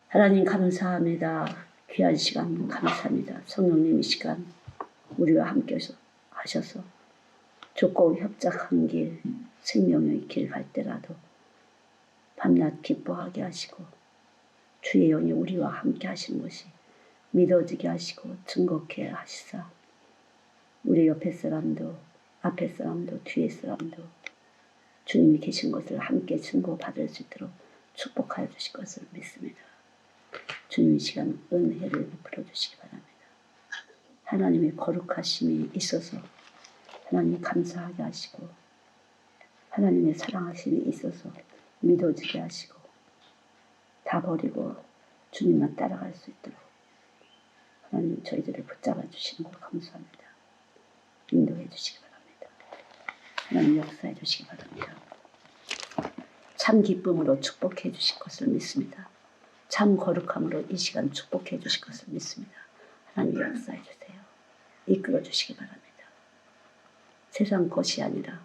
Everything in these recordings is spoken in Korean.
하나님 감사합니다. 귀한 시간 감사합니다. 성령님 이 시간 우리와 함께 하셔서 좁고 협착한 길, 생명의 길 갈 때라도 밤낮 기뻐하게 하시고 주의 영이 우리와 함께 하시는 것이 믿어지게 하시고 증거케 하시사 우리 옆에 사람도 앞에 사람도 뒤에 사람도 주님이 계신 것을 함께 증거받을 수 있도록 축복하여 주실 것을 믿습니다. 주님 이 시간 은혜를 베풀어 주시기 바랍니다. 하나님의 거룩하심이 있어서 하나님 감사하게 하시고 하나님의 사랑하심이 있어서 믿어지게 하시고 다 버리고 주님만 따라갈 수 있도록 하나님 저희들을 붙잡아 주시는 것 감사합니다. 인도해 주시기 바랍니다. 하나님 역사해 주시기 바랍니다. 참 기쁨으로 축복해 주실 것을 믿습니다. 참 거룩함으로 이 시간 축복해 주실 것을 믿습니다. 하나님 역사해 주세요. 이끌어 주시기 바랍니다. 세상 것이 아니라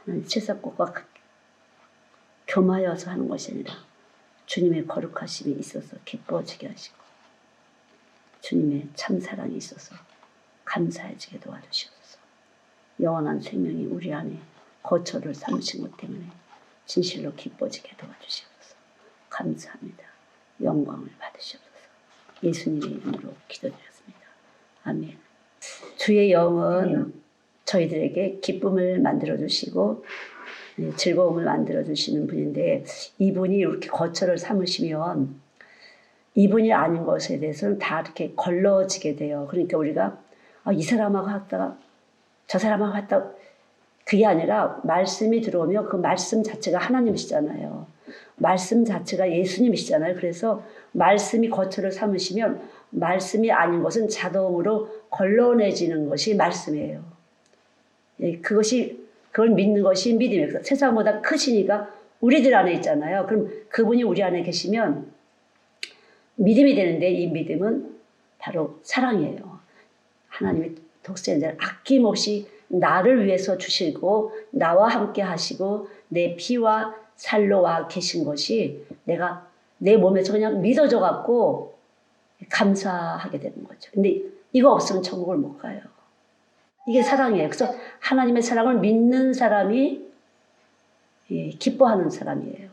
하나님 세상 것과 겸하여서 하는 것이 아니라 주님의 거룩하심이 있어서 기뻐지게 하시고 주님의 참 사랑이 있어서 감사해지게 도와주시옵소서. 영원한 생명이 우리 안에 거처를 삼으신 것 때문에 진실로 기뻐지게 도와주시옵소서. 감사합니다. 영광을 받으시옵소서. 예수님의 이름으로 기도드렸습니다. 아멘. 주의 영은 저희들에게 기쁨을 만들어주시고 즐거움을 만들어주시는 분인데 이분이 이렇게 거처를 삼으시면 이분이 아닌 것에 대해서는 다 이렇게 걸러지게 돼요. 그러니까 우리가 이 사람하고 갔다가 저 사람하고 갔다가 그게 아니라 말씀이 들어오면 그 말씀 자체가 하나님이시잖아요. 말씀 자체가 예수님이시잖아요. 그래서 말씀이 거처를 삼으시면 말씀이 아닌 것은 자동으로 걸러내지는 것이 말씀이에요. 그걸 믿는 것이 믿음이에요. 세상보다 크시니까 우리들 안에 있잖아요. 그럼 그분이 우리 안에 계시면 믿음이 되는데 이 믿음은 바로 사랑이에요. 하나님의 독생자를 아낌없이 나를 위해서 주시고 나와 함께 하시고 내 피와 살로 와 계신 것이 내가 내 몸에서 그냥 믿어져 갖고 감사하게 되는 거죠. 근데 이거 없으면 천국을 못 가요. 이게 사랑이에요. 그래서 하나님의 사랑을 믿는 사람이 기뻐하는 사람이에요.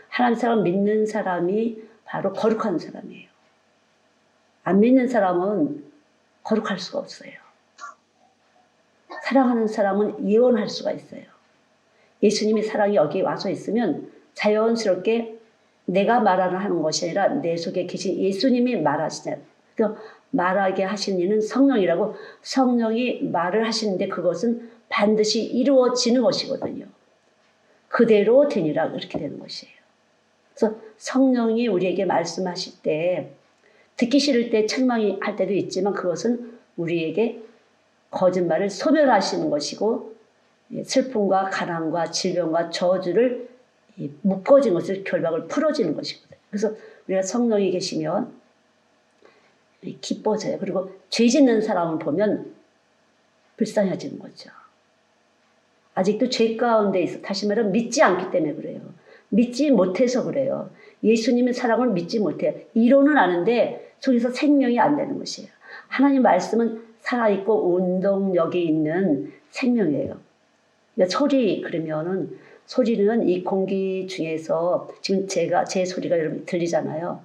하나님의 사랑을 믿는 사람이 바로 거룩한 사람이에요. 안 믿는 사람은 거룩할 수가 없어요. 사랑하는 사람은 예언할 수가 있어요. 예수님의 사랑이 여기 와서 있으면 자연스럽게 내가 말하는 것이 아니라 내 속에 계신 예수님이 말하시잖아요. 말하게 하신 이는 성령이라고 성령이 말을 하시는데 그것은 반드시 이루어지는 것이거든요. 그대로 되니라 이렇게 되는 것이에요. 그래서 성령이 우리에게 말씀하실 때 듣기 싫을 때 책망이 할 때도 있지만 그것은 우리에게 거짓말을 소멸하시는 것이고 슬픔과 가난과 질병과 저주를 묶어진 것을 결박을 풀어지는 것이거든요. 그래서 우리가 성령이 계시면 기뻐져요. 그리고 죄 짓는 사람을 보면 불쌍해지는 거죠. 아직도 죄 가운데 있어. 다시 말하면 믿지 않기 때문에 그래요. 믿지 못해서 그래요. 예수님의 사랑을 믿지 못해요. 이론은 아는데 속에서 생명이 안 되는 것이에요. 하나님 말씀은 살아있고 운동력이 있는 생명이에요. 소리 그러면은 소리는 이 공기 중에서 지금 제 소리가 여러분 들리잖아요.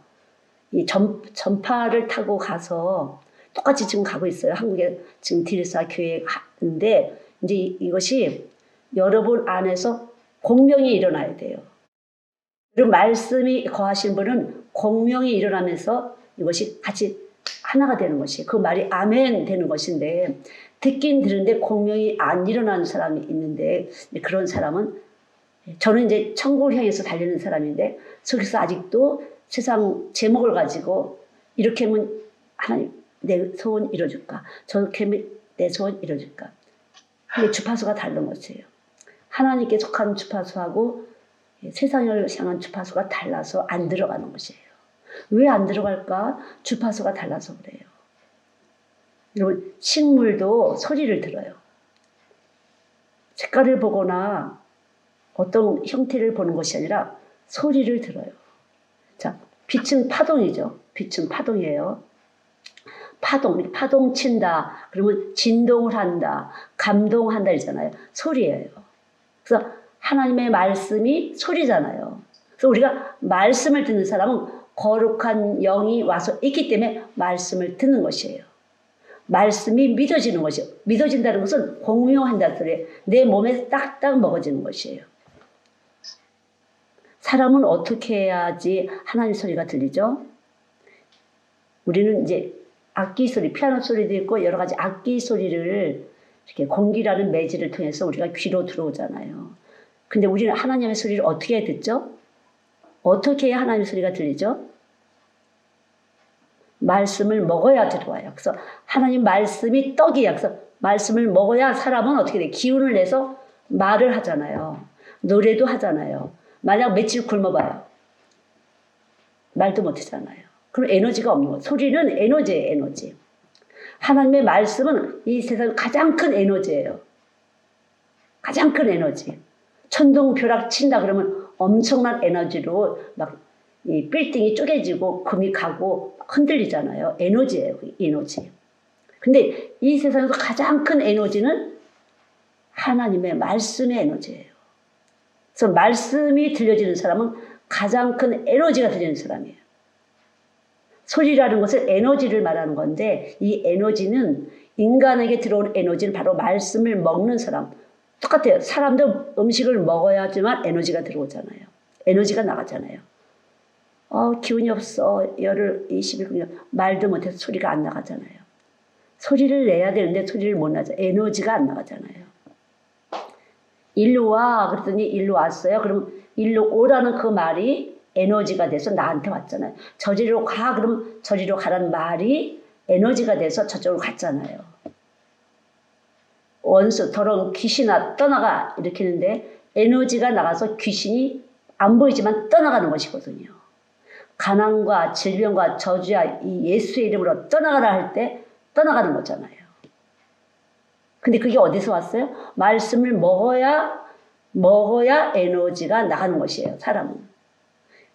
이 전파를 타고 가서 똑같이 지금 가고 있어요. 한국에 지금 디르사 교회 하는데 이제 이것이 여러분 안에서 공명이 일어나야 돼요. 그리고 말씀이 거하신 분은 공명이 일어나면서 이것이 같이 하나가 되는 것이에요. 그 말이 아멘 되는 것인데 듣긴 들은데 공명이 안 일어나는 사람이 있는데 그런 사람은 저는 이제 천국을 향해서 달리는 사람인데 속에서 아직도 세상 제목을 가지고 이렇게 하면 하나님 내 소원 이뤄줄까 저렇게 하면 내 소원 이뤄줄까 근데 주파수가 다른 것이에요. 하나님께 속한 주파수하고 세상을 향한 주파수가 달라서 안 들어가는 것이에요. 왜 안 들어갈까? 주파수가 달라서 그래요. 여러분 식물도 소리를 들어요. 색깔을 보거나 어떤 형태를 보는 것이 아니라 소리를 들어요. 자, 빛은 파동이죠. 빛은 파동이에요. 파동 친다. 그러면 진동을 한다. 감동한다 이잖아요. 소리예요. 그래서 하나님의 말씀이 소리잖아요. 그래서 우리가 말씀을 듣는 사람은 거룩한 영이 와서 있기 때문에 말씀을 듣는 것이에요. 말씀이 믿어지는 것이에요. 믿어진다는 것은 공유한다는 소리예요. 내 몸에 딱딱 먹어지는 것이에요. 사람은 어떻게 해야지 하나님 소리가 들리죠? 우리는 이제 악기 소리, 피아노 소리도 있고 여러 가지 악기 소리를 이렇게 공기라는 매질을 통해서 우리가 귀로 들어오잖아요. 근데 우리는 하나님의 소리를 어떻게 듣죠? 어떻게 해야 하나님의 소리가 들리죠? 말씀을 먹어야 들어와요. 그래서 하나님 말씀이 떡이야. 그래서 말씀을 먹어야 사람은 어떻게 돼? 기운을 내서 말을 하잖아요. 노래도 하잖아요. 만약 며칠 굶어봐요. 말도 못하잖아요. 그럼 에너지가 없는 거예요. 소리는 에너지예요. 에너지. 하나님의 말씀은 이 세상 가장 큰 에너지예요. 가장 큰 에너지. 천둥 벼락 친다 그러면 엄청난 에너지로 막 이 빌딩이 쪼개지고 금이 가고 흔들리잖아요. 에너지예요. 에너지. 근데 이 세상에서 가장 큰 에너지는 하나님의 말씀의 에너지예요. 그래서 말씀이 들려지는 사람은 가장 큰 에너지가 들리는 사람이에요. 소리라는 것은 에너지를 말하는 건데 이 에너지는 인간에게 들어온 에너지는 바로 말씀을 먹는 사람. 똑같아요. 사람도 음식을 먹어야지만 에너지가 들어오잖아요. 에너지가 나가잖아요. 기운이 없어. 열흘 20일 말도 못해서 소리가 안 나가잖아요. 소리를 내야 되는데 소리를 못 내죠. 에너지가 안 나가잖아요. 일로 와. 그랬더니 일로 왔어요. 그럼 일로 오라는 그 말이 에너지가 돼서 나한테 왔잖아요. 저리로 가. 그러면 저리로 가라는 말이 에너지가 돼서 저쪽으로 갔잖아요. 원수, 더러운 귀신아 떠나가 이렇게 했는데 에너지가 나가서 귀신이 안 보이지만 떠나가는 것이거든요. 가난과 질병과 저주야 이 예수의 이름으로 떠나가라 할 때 떠나가는 거잖아요. 근데 그게 어디서 왔어요? 말씀을 먹어야 에너지가 나가는 것이에요. 사람은.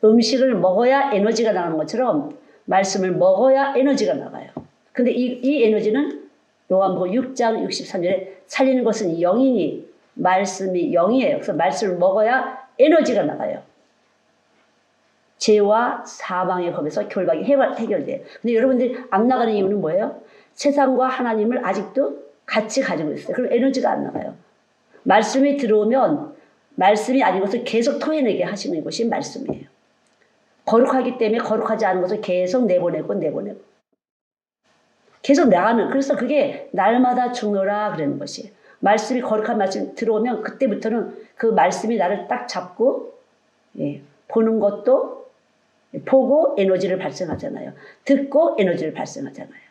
음식을 먹어야 에너지가 나가는 것처럼 말씀을 먹어야 에너지가 나가요. 근데 이 에너지는 요한복음 6장 63절에 살리는 것은 영이니 말씀이 영이에요. 그래서 말씀을 먹어야 에너지가 나가요. 죄와 사망의 법에서 결박이 해결돼요. 근데 여러분들이 안 나가는 이유는 뭐예요? 세상과 하나님을 아직도 같이 가지고 있어요. 그럼 에너지가 안 나가요. 말씀이 들어오면 말씀이 아닌 것을 계속 토해내게 하시는 것이 말씀이에요. 거룩하기 때문에 거룩하지 않은 것을 계속 내보내고 계속 나가는. 그래서 그게 날마다 죽노라 그러는 것이에요. 말씀이 거룩한 말씀이 들어오면 그때부터는 그 말씀이 나를 딱 잡고 보는 것도 보고 에너지를 발생하잖아요. 듣고 에너지를 발생하잖아요.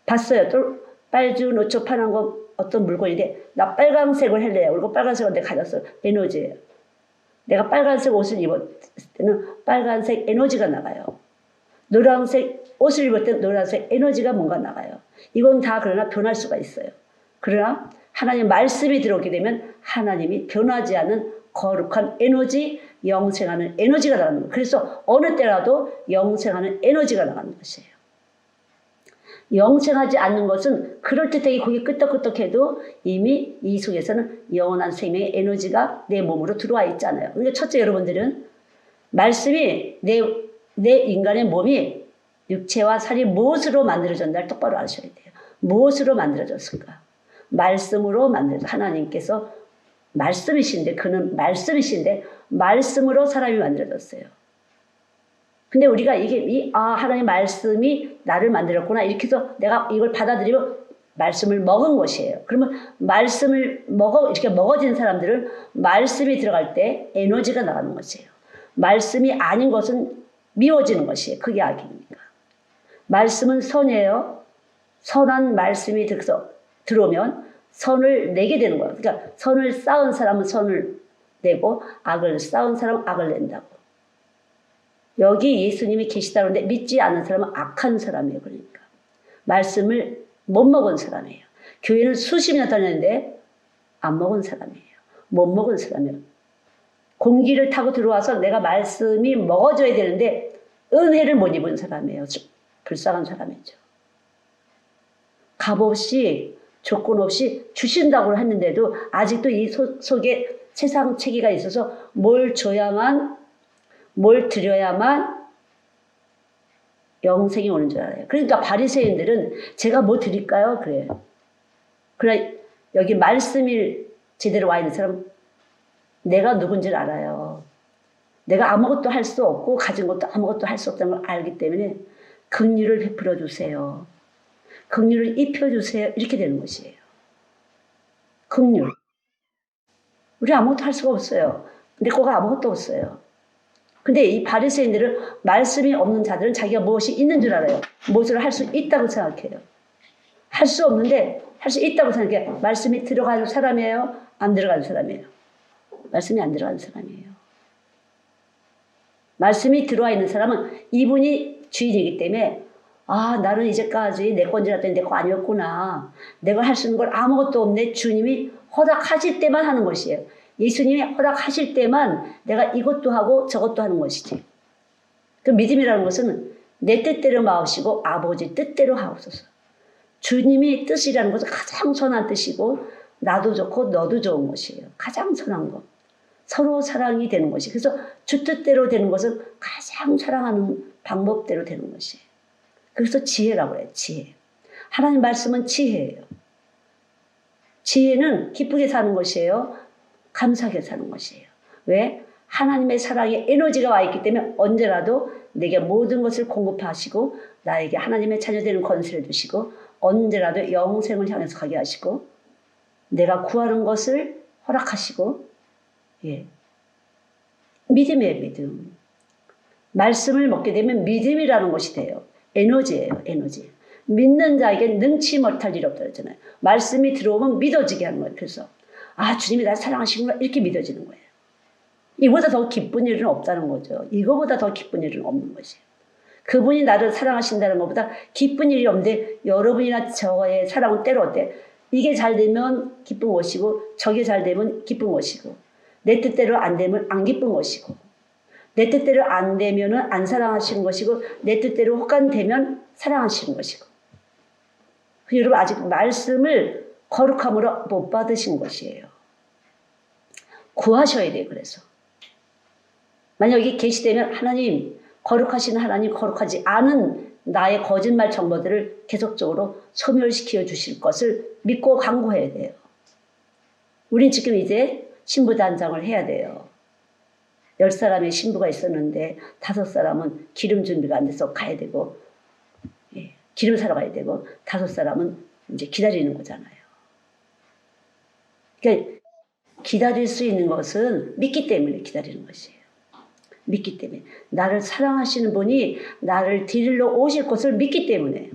봤어요. 또 빨주, 노초, 파란 거 어떤 물건인데 나 빨간색을 할래요. 그리고 빨간색을 내가 가졌어요. 에너지예요. 내가 빨간색 옷을 입었을 때는 빨간색 에너지가 나가요. 노란색 옷을 입을 때는 노란색 에너지가 뭔가 나가요. 이건 다 그러나 변할 수가 있어요. 그러나 하나님 말씀이 들어오게 되면 하나님이 변하지 않은 거룩한 에너지, 영생하는 에너지가 나가는 거예요. 그래서 어느 때라도 영생하는 에너지가 나가는 것이에요. 영생하지 않는 것은 그럴듯하게 고개 끄덕끄덕해도 이미 이 속에서는 영원한 생명의 에너지가 내 몸으로 들어와 있잖아요. 그러니까 첫째 여러분들은 말씀이 내 인간의 몸이 육체와 살이 무엇으로 만들어졌나를 똑바로 아셔야 돼요. 무엇으로 만들어졌을까? 말씀으로 만들어졌어요. 하나님께서 말씀이신데 그는 말씀이신데 말씀으로 사람이 만들어졌어요. 근데 우리가 하나님 말씀이 나를 만들었구나 이렇게 해서 내가 이걸 받아들이고 말씀을 먹은 것이에요. 그러면 말씀을 이렇게 먹어진 사람들은 말씀이 들어갈 때 에너지가 나가는 것이에요. 말씀이 아닌 것은 미워지는 것이에요. 그게 악이니까. 말씀은 선이에요. 선한 말씀이 들어오면 선을 내게 되는 거예요. 그러니까 선을 쌓은 사람은 선을 내고 악을 쌓은 사람은 악을 낸다고. 여기 예수님이 계시다는데 믿지 않는 사람은 악한 사람이에요. 그러니까 말씀을 못 먹은 사람이에요. 교회는 수십 년 다녔는데 안 먹은 사람이에요. 못 먹은 사람이에요. 공기를 타고 들어와서 내가 말씀이 먹어줘야 되는데 은혜를 못 입은 사람이에요. 불쌍한 사람이죠. 값 없이 조건 없이 주신다고 했는데도 아직도 이 속에 세상 체계가 있어서 뭘 줘야만, 뭘 드려야만 영생이 오는 줄 알아요. 그러니까 바리새인들은 제가 뭐 드릴까요? 그래요. 그래 여기 말씀이 제대로 와 있는 사람 내가 누군지를 알아요. 내가 아무것도 할 수 없고 가진 것도 아무것도 할 수 없다는 걸 알기 때문에 긍휼을 베풀어 주세요. 긍휼을 입혀 주세요. 이렇게 되는 것이에요. 긍휼. 우리 아무것도 할 수가 없어요. 내 거가 아무것도 없어요. 근데 이 바리새인들은 말씀이 없는 자들은 자기가 무엇이 있는 줄 알아요. 무엇을 할 수 있다고 생각해요. 할 수 없는데 할 수 있다고 생각해. 말씀이 들어가는 사람이에요? 안 들어가는 사람이에요? 말씀이 안 들어가는 사람이에요. 말씀이 들어와 있는 사람은 이분이 주인이기 때문에 아 나는 이제까지 내 건지 알았더니 내 거 아니었구나. 내가 할 수 있는 걸 아무것도 없네. 주님이 허락하실 때만 하는 것이에요. 예수님이 허락하실 때만 내가 이것도 하고 저것도 하는 것이지. 그 믿음이라는 것은 내 뜻대로 마으시고 아버지 뜻대로 하옵소서. 주님이 뜻이라는 것은 가장 선한 뜻이고 나도 좋고 너도 좋은 것이에요. 가장 선한 것. 서로 사랑이 되는 것이. 그래서 주 뜻대로 되는 것은 가장 사랑하는 방법대로 되는 것이에요. 그래서 지혜라고 해요. 지혜. 하나님 말씀은 지혜예요. 지혜는 기쁘게 사는 것이에요. 감사하게 사는 것이에요. 왜? 하나님의 사랑의 에너지가 와 있기 때문에 언제라도 내게 모든 것을 공급하시고 나에게 하나님의 자녀되는 권세를 주시고 언제라도 영생을 향해서 가게 하시고 내가 구하는 것을 허락하시고 예. 믿음이에요. 믿음. 말씀을 먹게 되면 믿음이라는 것이 돼요. 에너지예요. 에너지. 믿는 자에게 능치 못할 일 없다 그랬잖아요. 말씀이 들어오면 믿어지게 하는 거예요. 그래서 아 주님이 나를 사랑하시는구나 이렇게 믿어지는 거예요. 이보다 더 기쁜 일은 없다는 거죠. 이거보다 더 기쁜 일은 없는 것이에요. 그분이 나를 사랑하신다는 것보다 기쁜 일이 없는데 여러분이나 저의 사랑은 때로 어때? 이게 잘 되면 기쁜 것이고 저게 잘 되면 기쁜 것이고 내 뜻대로 안 되면 안 기쁜 것이고 내 뜻대로 안 되면 안 사랑하시는 것이고 내 뜻대로 혹간되면 사랑하시는 것이고 여러분 아직 말씀을 거룩함으로 못 받으신 것이에요. 구하셔야 돼요. 그래서 만약 여기 계시되면 하나님 거룩하신 하나님 거룩하지 않은 나의 거짓말 정보들을 계속적으로 소멸시켜 주실 것을 믿고 간구해야 돼요. 우린 지금 이제 신부 단장을 해야 돼요. 10사람의 신부가 있었는데 5사람은 기름 준비가 안 돼서 가야 되고 예, 기름 사러 가야 되고 5사람은 이제 기다리는 거잖아요. 그러니까 기다릴 수 있는 것은 믿기 때문에 기다리는 것이에요. 믿기 때문에. 나를 사랑하시는 분이 나를 데리러 오실 것을 믿기 때문에.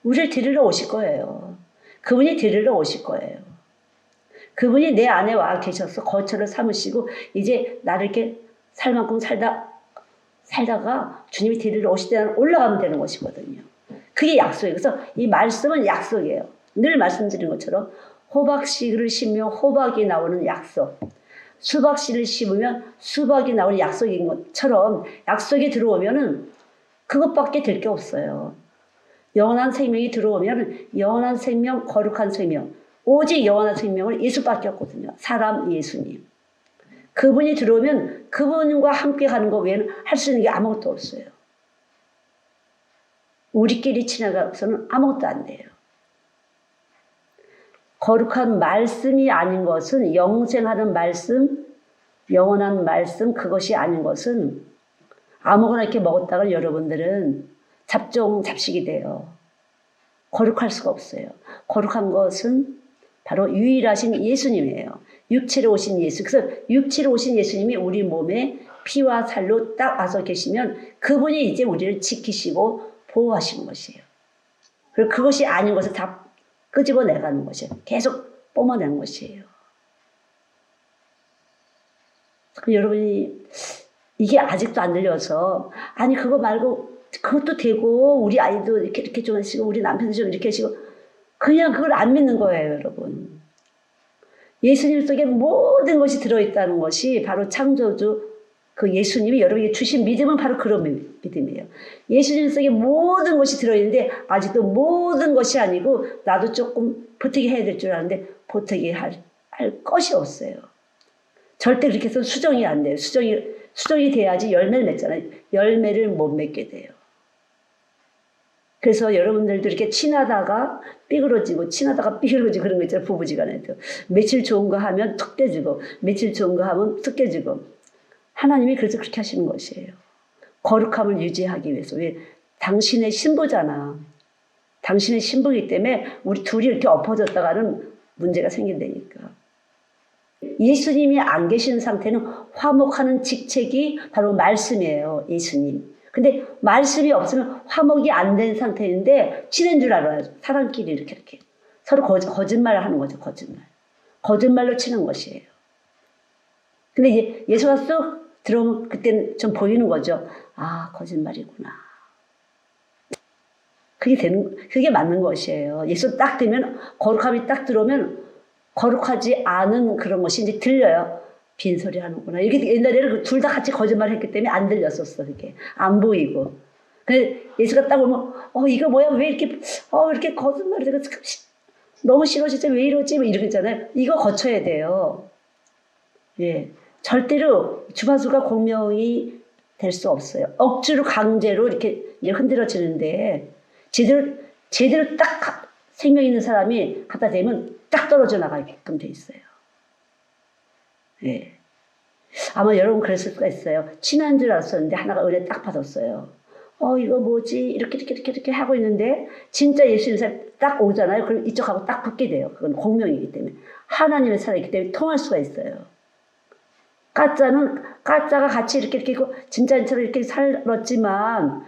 우리를 데리러 오실 거예요. 그분이 데리러 오실 거예요. 그분이 내 안에 와 계셔서 거처를 삼으시고 이제 나를 이렇게 살 만큼 살다가 주님이 데리러 오실 때는 올라가면 되는 것이거든요. 그게 약속이에요. 그래서 이 말씀은 약속이에요. 늘 말씀드린 것처럼 호박씨를 심으면 호박이 나오는 약속. 수박씨를 심으면 수박이 나오는 약속인 것처럼 약속이 들어오면은 그것밖에 될 게 없어요. 영원한 생명이 들어오면 영원한 생명, 거룩한 생명. 오직 영원한 생명은 예수밖에 없거든요. 사람 예수님. 그분이 들어오면 그분과 함께 가는 것 외에는 할 수 있는 게 아무것도 없어요. 우리끼리 지나가서는 아무것도 안 돼요. 거룩한 말씀이 아닌 것은 영생하는 말씀, 영원한 말씀 그것이 아닌 것은 아무거나 이렇게 먹었다가 여러분들은 잡식이 돼요. 거룩할 수가 없어요. 거룩한 것은 바로 유일하신 예수님이에요. 육체로 오신 예수. 그래서 육체로 오신 예수님이 우리 몸에 피와 살로 딱 와서 계시면 그분이 이제 우리를 지키시고 보호하시는 것이에요. 그리고 그것이 아닌 것을 다 끄집어내가는 것이에요. 계속 뿜어내는 것이에요. 그 여러분이 이게 아직도 안 들려서 아니 그거 말고 그것도 되고 우리 아이도 이렇게 좀 하시고 우리 남편도 좀 이렇게 하시고 그냥 그걸 안 믿는 거예요. 여러분. 예수님 속에 모든 것이 들어있다는 것이 바로 창조주 그 예수님이 여러분에게 주신 믿음은 바로 그런 믿음이에요. 예수님 속에 모든 것이 들어있는데 아직도 모든 것이 아니고 나도 조금 보태기 해야 될 줄 아는데 보태기 할 것이 없어요. 절대 그렇게 해서 수정이 안 돼요. 수정이 돼야지 열매를 맺잖아요. 열매를 못 맺게 돼요. 그래서 여러분들도 이렇게 친하다가 삐그러지고 친하다가 삐그러지고 그런 거 있잖아요. 부부지간에도. 며칠 좋은 거 하면 툭 깨지고 며칠 좋은 거 하면 툭 깨지고. 하나님이 그래서 그렇게 하시는 것이에요. 거룩함을 유지하기 위해서. 왜? 당신의 신부잖아. 당신의 신부이기 때문에 우리 둘이 이렇게 엎어졌다가는 문제가 생긴다니까. 예수님이 안 계신 상태는 화목하는 직책이 바로 말씀이에요. 예수님. 근데 말씀이 없으면 화목이 안 된 상태인데 친한 줄 알아요. 사람끼리 이렇게 서로 거짓말을 하는 거죠. 거짓말로 치는 것이에요. 근데 이제 예수가 쏙 들어오면 그때는 좀 보이는 거죠. 아, 거짓말이구나. 그게 맞는 것이에요. 예수 딱 되면 거룩함이 딱 들어오면 거룩하지 않은 그런 것이 이제 들려요. 빈소리 하는구나. 이렇게 옛날에는 둘 다 같이 거짓말을 했기 때문에 안 들렸었어. 그게 안 보이고. 근데 예수가 딱 오면 이거 뭐야? 왜 이렇게 거짓말을 내가 너무 싫어 진짜 왜 이러지? 뭐 이러잖아요. 이거 거쳐야 돼요. 예, 절대로 주파수가 공명이 될 수 없어요. 억지로 강제로 이렇게 흔들어지는데 제대로 딱 생명 있는 사람이 갖다 대면 딱 떨어져 나가게끔 돼 있어요. 예. 아마 여러분 그랬을 수가 있어요. 친한 줄 알았었는데 하나가 은혜 딱 받았어요. 이거 뭐지? 이렇게 하고 있는데 진짜 예수님 사람 딱 오잖아요. 그럼 이쪽하고 딱 붙게 돼요. 그건 공명이기 때문에. 하나님의 살아있기 때문에 통할 수가 있어요. 가짜가 같이 이렇게 있고 진짜처럼 이렇게 살았지만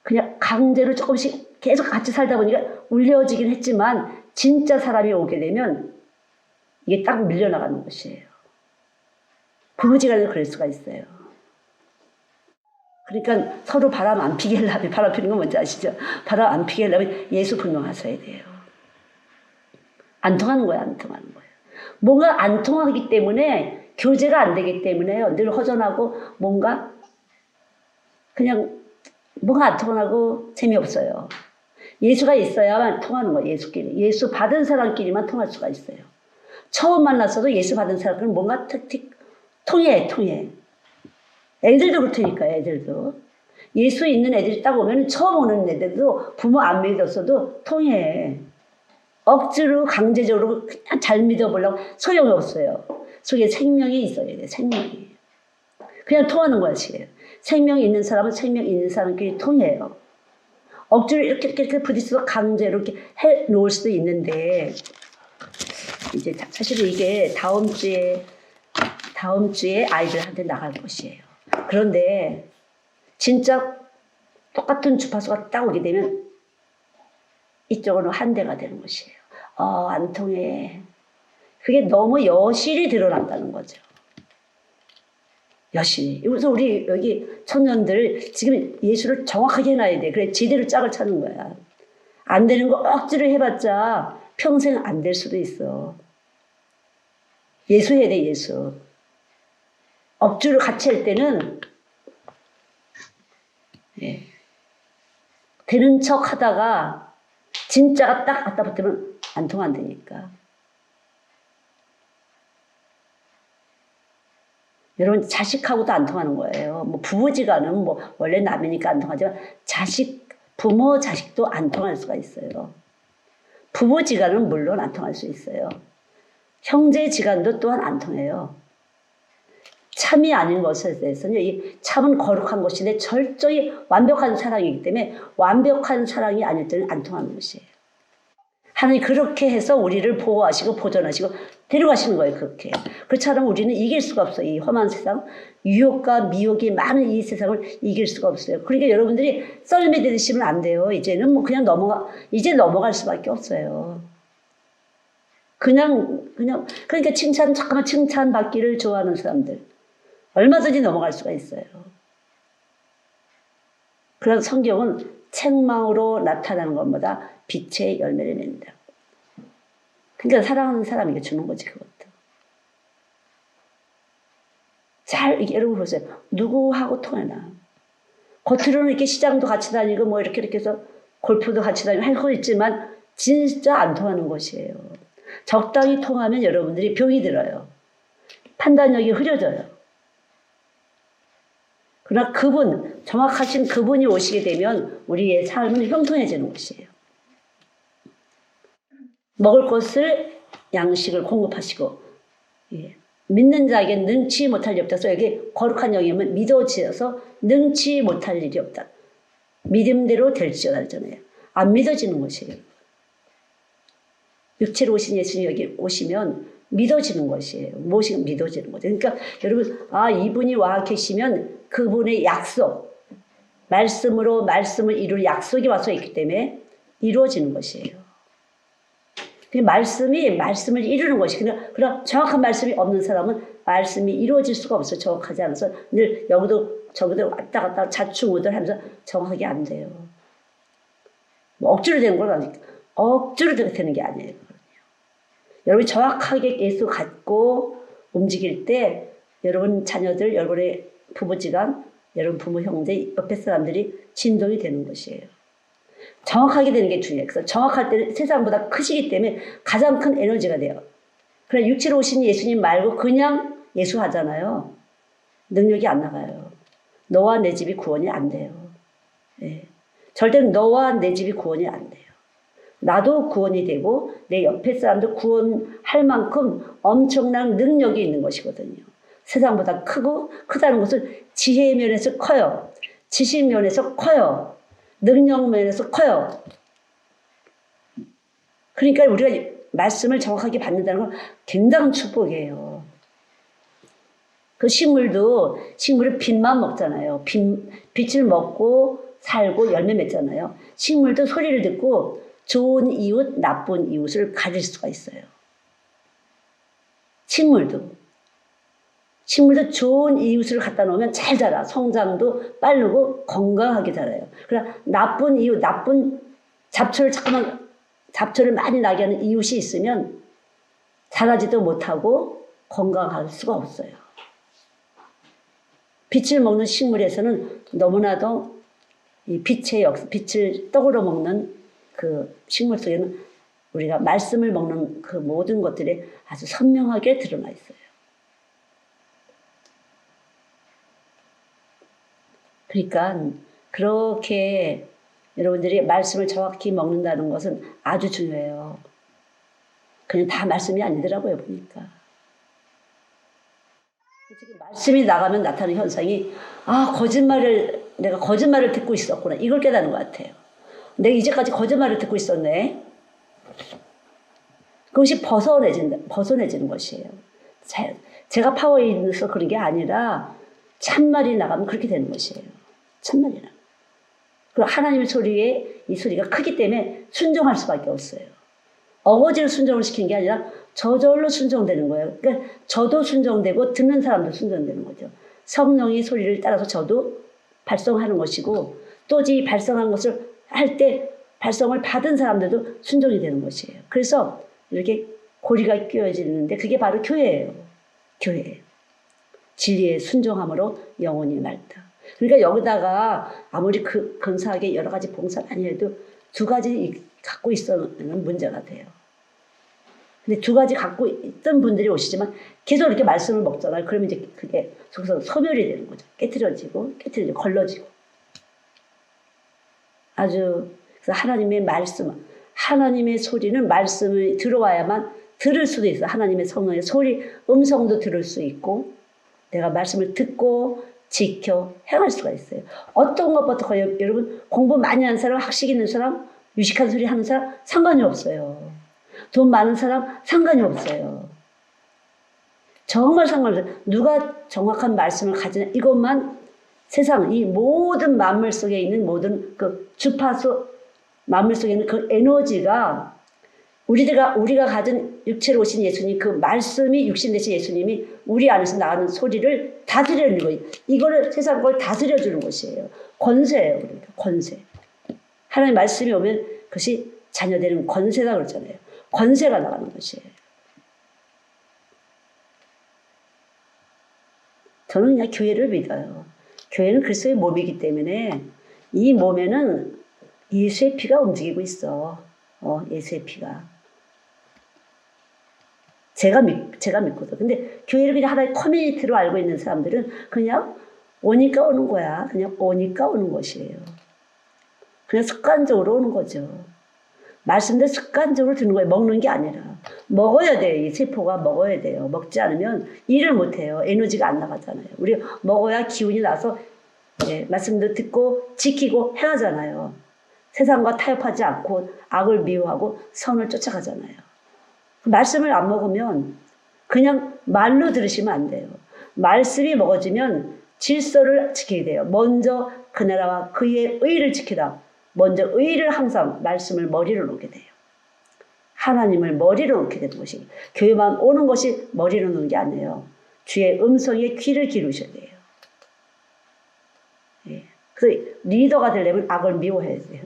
그냥 강제로 조금씩 계속 같이 살다 보니까 울려지긴 했지만 진짜 사람이 오게 되면 이게 딱 밀려나가는 것이에요. 부부지간에도 그럴 수가 있어요. 그러니까 서로 바람 안 피게 하려면, 바람 피는 건 뭔지 아시죠? 바람 안 피게 하려면 예수 분명하셔야 돼요. 안 통하는 거예요. 뭔가 안 통하기 때문에 교제가 안 되기 때문에요. 늘 허전하고 뭔가 안 통하고 재미없어요. 예수가 있어야만 통하는 거예요. 예수끼리. 예수 받은 사람끼리만 통할 수가 있어요. 처음 만났어도 예수 받은 사람들은 뭔가 통해. 애들도 그렇다니까요. 애들도. 예수 있는 애들이 딱 오면 처음 오는 애들도 부모 안 믿었어도 통해. 억지로 강제적으로 그냥 잘 믿어보려고 소용이 없어요. 속에 생명이 있어야 돼요. 생명이. 그냥 통하는 것이에요. 생명이 있는 사람은 생명 있는 사람끼리 통해요. 억지로 이렇게 부딪혀서 강제로 이렇게 해 놓을 수도 있는데 이제 사실은 이게 다음 주에 아이들한테 나갈 것이에요. 그런데 진짜 똑같은 주파수가 딱 오게 되면 이쪽으로 한 대가 되는 것이에요. 안 통해. 그게 너무 여실히 드러난다는 거죠. 여실히. 그래서 우리 여기 청년들 지금 예수를 정확하게 해놔야 돼. 그래 제대로 짝을 찾는 거야. 안 되는 거 억지로 해봤자 평생 안 될 수도 있어. 예수 해야 돼. 예수. 억지로 같이 할 때는 되는 척 하다가 진짜가 딱 갖다 붙으면 안 통한다니까. 여러분 자식하고도 안 통하는 거예요. 뭐 부부지간은 뭐 원래 남이니까 안 통하지만 부모 자식도 안 통할 수가 있어요. 부부지간은 물론 안 통할 수 있어요. 형제지간도 또한 안 통해요. 참이 아닌 것에 대해서는 이 참은 거룩한 것인데 철저히 완벽한 사랑이기 때문에 완벽한 사랑이 아닐 때는 안 통하는 것이에요. 하나님 그렇게 해서 우리를 보호하시고 보존하시고 데려가시는 거예요. 그렇게. 그렇지 않으면 우리는 이길 수가 없어요. 이 험한 세상, 유혹과 미혹이 많은 이 세상을 이길 수가 없어요. 그러니까 여러분들이 썰매 되시면 안 돼요. 이제는 뭐 그냥 이제 넘어갈 수밖에 없어요. 그러니까 잠깐만 칭찬받기를 좋아하는 사람들. 얼마든지 넘어갈 수가 있어요. 그래서 성경은 책망으로 나타나는 것보다 빛의 열매를 맺는다. 그러니까 사랑하는 사람에게 주는 거지, 그것도. 여러분 보세요. 누구하고 통하나. 겉으로는 이렇게 시장도 같이 다니고 뭐 이렇게 해서 골프도 같이 다니고 할 거 있지만 진짜 안 통하는 것이에요. 적당히 통하면 여러분들이 병이 들어요. 판단력이 흐려져요. 그러나 정확하신 그분이 오시게 되면 우리의 삶은 형통해지는 것이에요. 먹을 것을 양식을 공급하시고, 예. 믿는 자에게 능치 못할 일이 없다. 그래서 여기 거룩한 영이면 믿어지어서 능치 못할 일이 없다. 믿음대로 될지어다 하잖아요. 안 믿어지는 것이에요. 육체로 오신 예수님 여기 오시면 믿어지는 것이에요. 무엇이 믿어지는 거죠. 그러니까 여러분, 이분이 와 계시면 그분의 약속, 말씀을 이룰 약속이 와서 있기 때문에 이루어지는 것이에요. 말씀을 이루는 것이. 그러나 정확한 말씀이 없는 사람은 말씀이 이루어질 수가 없어요. 정확하지 않아서 늘 여기도 저기도 왔다 갔다 자충우돌 하면서 정확하게 안 돼요. 뭐 억지로 되는 건 아니니까. 억지로 되는 게 아니에요. 여러분이 정확하게 예수 갖고 움직일 때 여러분 자녀들, 여러분의 부부지간, 여러분 부모, 형제, 옆에 사람들이 진동이 되는 것이에요. 정확하게 되는 게 중요해요. 그래서 정확할 때는 세상보다 크시기 때문에 가장 큰 에너지가 돼요. 그러나 육체로 오신 예수님 말고 그냥 예수 하잖아요. 능력이 안 나가요. 너와 내 집이 구원이 안 돼요. 네. 절대로 너와 내 집이 구원이 안 돼요. 나도 구원이 되고 내 옆에 사람도 구원할 만큼 엄청난 능력이 있는 것이거든요. 세상보다 크다는 것은 지혜의 면에서 커요. 지식 면에서 커요. 능력 면에서 커요. 그러니까 우리가 말씀을 정확하게 받는다는 건 굉장한 축복이에요. 그 식물은 빛만 먹잖아요. 빛을 먹고 살고 열매 맺잖아요. 식물도 소리를 듣고 좋은 이웃, 나쁜 이웃을 가릴 수가 있어요. 식물도 좋은 이웃을 갖다 놓으면 잘 자라. 성장도 빠르고 건강하게 자라요. 그러나 나쁜 이웃, 나쁜 잡초를 많이 나게 하는 이웃이 있으면 자라지도 못하고 건강할 수가 없어요. 빛을 먹는 식물에서는 너무나도 이 빛을 떡으로 먹는 그 식물 속에는 우리가 말씀을 먹는 그 모든 것들이 아주 선명하게 드러나 있어요. 그러니까 그렇게 여러분들이 말씀을 정확히 먹는다는 것은 아주 중요해요. 그냥 다 말씀이 아니더라고요, 보니까. 말씀이 나가면 나타나는 현상이 내가 거짓말을 듣고 있었구나. 이걸 깨닫는 것 같아요. 내가 이제까지 거짓말을 듣고 있었네. 그것이 벗어내지는 것이에요. 제가 파워 있어서 그런 게 아니라 참말이 나가면 그렇게 되는 것이에요. 참말이 나가면. 그리고 하나님의 소리에 이 소리가 크기 때문에 순종할 수밖에 없어요. 어거지로 순종을 시키는 게 아니라 저절로 순종되는 거예요. 그러니까 저도 순종되고 듣는 사람도 순종되는 거죠. 성령의 소리를 따라서 저도 발성하는 것이고 또 이 발성한 것을 할 때 발성을 받은 사람들도 순종이 되는 것이에요. 그래서 이렇게 고리가 끼워지는데 그게 바로 교회예요. 교회. 진리의 순종함으로 영혼이 맑다. 그러니까 여기다가 아무리 근사하게 여러 가지 봉사 많이 해도 두 가지 갖고 있으면 문제가 돼요. 근데 두 가지 갖고 있던 분들이 오시지만 계속 이렇게 말씀을 먹잖아요. 그러면 이제 그게 속에서 소멸이 되는 거죠. 깨트려지고 걸러지고. 그래서 하나님의 말씀, 하나님의 소리는 말씀이 들어와야만 들을 수도 있어요. 하나님의 성령의 소리, 음성도 들을 수 있고 내가 말씀을 듣고 지켜 행할 수가 있어요. 어떤 것부터 여러분 공부 많이 하는 사람, 학식 있는 사람, 유식한 소리 하는 사람 상관이 없어요. 돈 많은 사람 상관이 없어요. 정말 상관이 없어요. 누가 정확한 말씀을 가지냐 이것만 세상 이 모든 만물 속에 있는 모든 그 주파수 만물 속에 있는 그 에너지가 우리가 가진 육체로 오신 예수님 그 말씀이 육신 되신 예수님이 우리 안에서 나가는 소리를 다스려주는 거예요. 이거를 세상 걸 다스려주는 것이에요. 권세예요. 그러니까 권세. 하나님 말씀이 오면 그것이 자녀되는 권세다 그러잖아요. 권세가 나가는 것이에요. 저는 그냥 교회를 믿어요. 교회는 그리스도의 몸이기 때문에 이 몸에는 예수의 피가 움직이고 있어. 예수의 피가. 제가 믿거든. 근데 교회를 그냥 하나의 커뮤니티로 알고 있는 사람들은 그냥 오니까 오는 거야. 그냥 오니까 오는 것이에요. 그냥 습관적으로 오는 거죠. 말씀도 습관적으로 듣는 거예요. 먹는 게 아니라. 먹어야 돼요. 이 세포가 먹어야 돼요. 먹지 않으면 일을 못 해요. 에너지가 안 나가잖아요. 우리 먹어야 기운이 나서 말씀도 듣고 지키고 행하잖아요. 세상과 타협하지 않고 악을 미워하고 선을 쫓아가잖아요. 말씀을 안 먹으면 그냥 말로 들으시면 안 돼요. 말씀이 먹어지면 질서를 지키게 돼요. 먼저 그 나라와 그의 의를 지키라. 먼저 의를 항상 말씀을 머리로 놓게 돼요. 하나님을 머리로 놓게 되는 것이 교회만 오는 것이 머리로 놓는 게 아니에요. 주의 음성에 귀를 기울이셔야 돼요. 그래서 리더가 되려면 악을 미워해야 돼요.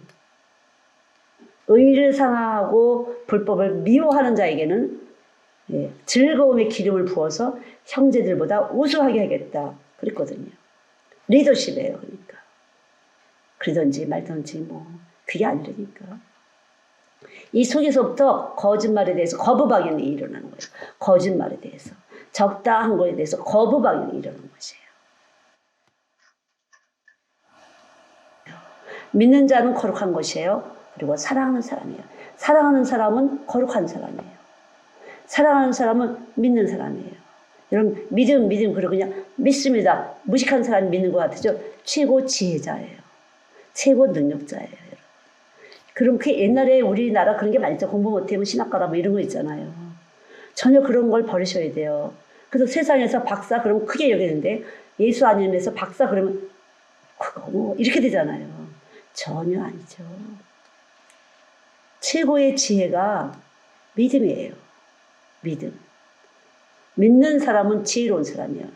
의를 상하고 불법을 미워하는 자에게는 즐거움의 기름을 부어서 형제들보다 우수하게 하겠다 그랬거든요. 리더십이에요. 그러니까 그러든지 말든지 뭐 그게 아니라니까. 이 속에서부터 거짓말에 대해서 거부반응이 일어나는 거예요. 거짓말에 대해서 적당한 거에 대해서 거부반응이 일어나는 것이에요. 믿는 자는 거룩한 것이에요. 그리고 사랑하는 사람이에요. 사랑하는 사람은 거룩한 사람이에요. 사랑하는 사람은 믿는 사람이에요. 여러분 믿음 그리고 그냥 믿습니다. 무식한 사람이 믿는 것 같으죠. 최고 지혜자예요. 최고 능력자예요. 여러분. 그럼 그 옛날에 우리나라 그런 게 많이 있죠. 공부 못하면 신학가다 뭐 이런 거 있잖아요. 전혀 그런 걸 버리셔야 돼요. 그래서 세상에서 박사 그러면 크게 여기는데 예수 아니면서 박사 그러면 그거 뭐 이렇게 되잖아요. 전혀 아니죠. 최고의 지혜가 믿음이에요. 믿음. 믿는 사람은 지혜로운 사람이에요.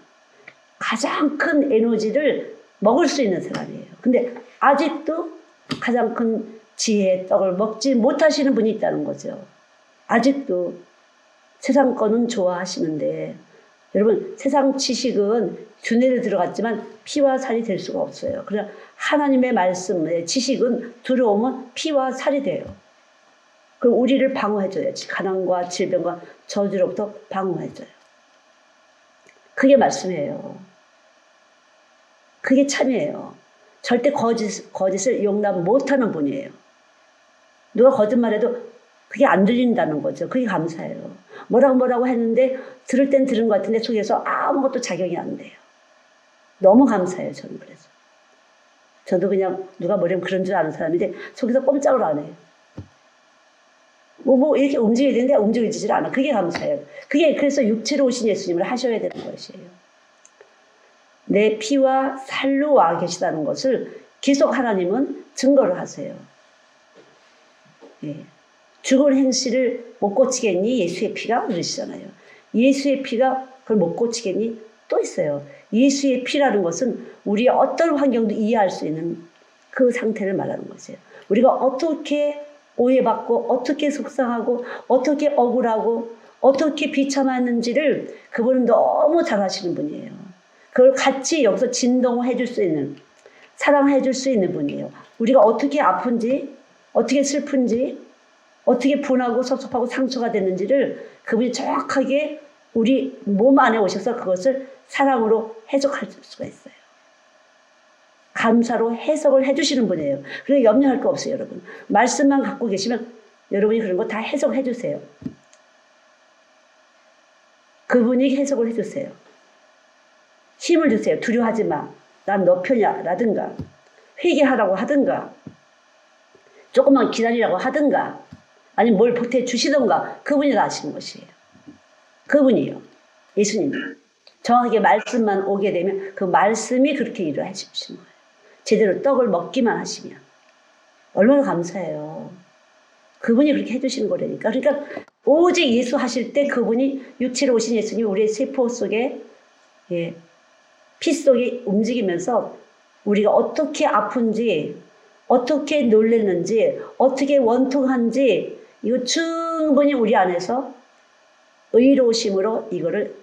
가장 큰 에너지를 먹을 수 있는 사람이에요. 근데 아직도 가장 큰 지혜의 떡을 먹지 못하시는 분이 있다는 거죠. 아직도 세상 거는 좋아하시는데 여러분 세상 지식은 두뇌에 들어갔지만 피와 살이 될 수가 없어요. 그러나 하나님의 말씀의 지식은 들어오면 피와 살이 돼요. 그럼 우리를 방어해줘야지. 가난과 질병과 저주로부터 방어해줘요. 그게 말씀이에요. 그게 참이에요. 절대 거짓을 용납 못하는 분이에요. 누가 거짓말해도 그게 안 들린다는 거죠. 그게 감사해요. 뭐라고 했는데 들을 땐 들은 것 같은데 속에서 아무것도 작용이 안 돼요. 너무 감사해요. 저는 그래서. 저도 그냥 누가 뭐라면 그런 줄 아는 사람인데 속에서 꼼짝을 안 해요. 뭐 이렇게 움직여야 되는데 움직이지를 않아. 그게 감사해요. 그게 그래서 육체로 오신 예수님을 하셔야 되는 것이에요. 내 피와 살로 와 계시다는 것을 계속 하나님은 증거를 하세요. 죽은 행실을 못 고치겠니? 예수의 피가 그러시잖아요. 예수의 피가 그걸 못 고치겠니? 또 있어요. 예수의 피라는 것은 우리의 어떤 환경도 이해할 수 있는 그 상태를 말하는 것이에요. 우리가 어떻게 오해받고 어떻게 속상하고 어떻게 억울하고 어떻게 비참했는지를 그분은 너무 잘 아시는 분이에요. 그걸 같이 여기서 진동해 줄 수 있는, 사랑해 줄 수 있는 분이에요. 우리가 어떻게 아픈지, 어떻게 슬픈지, 어떻게 분하고 섭섭하고 상처가 됐는지를 그분이 정확하게 우리 몸 안에 오셔서 그것을 사랑으로 해석할 수가 있어요. 감사로 해석을 해주시는 분이에요. 그래서 염려할 거 없어요, 여러분. 말씀만 갖고 계시면 여러분이 그런 거 다 해석해 주세요. 그분이 해석을 해주세요. 힘을 주세요. 두려워하지 마. 난 너 편이야. 라든가 회개하라고 하든가 조금만 기다리라고 하든가 아니면 뭘 보태주시던가 그분이 다 아시는 것이에요. 그분이요. 예수님. 정확하게 말씀만 오게 되면 그 말씀이 그렇게 일을 해주시는 거예요. 제대로 떡을 먹기만 하시면 얼마나 감사해요. 그분이 그렇게 해주시는 거라니까. 그러니까 오직 예수 하실 때 그분이 육체로 오신 예수님 우리의 세포 속에 피 속에 움직이면서 우리가 어떻게 아픈지 어떻게 놀랬는지 어떻게 원통한지 이거 성분이 우리 안에서 의로우심으로 이거를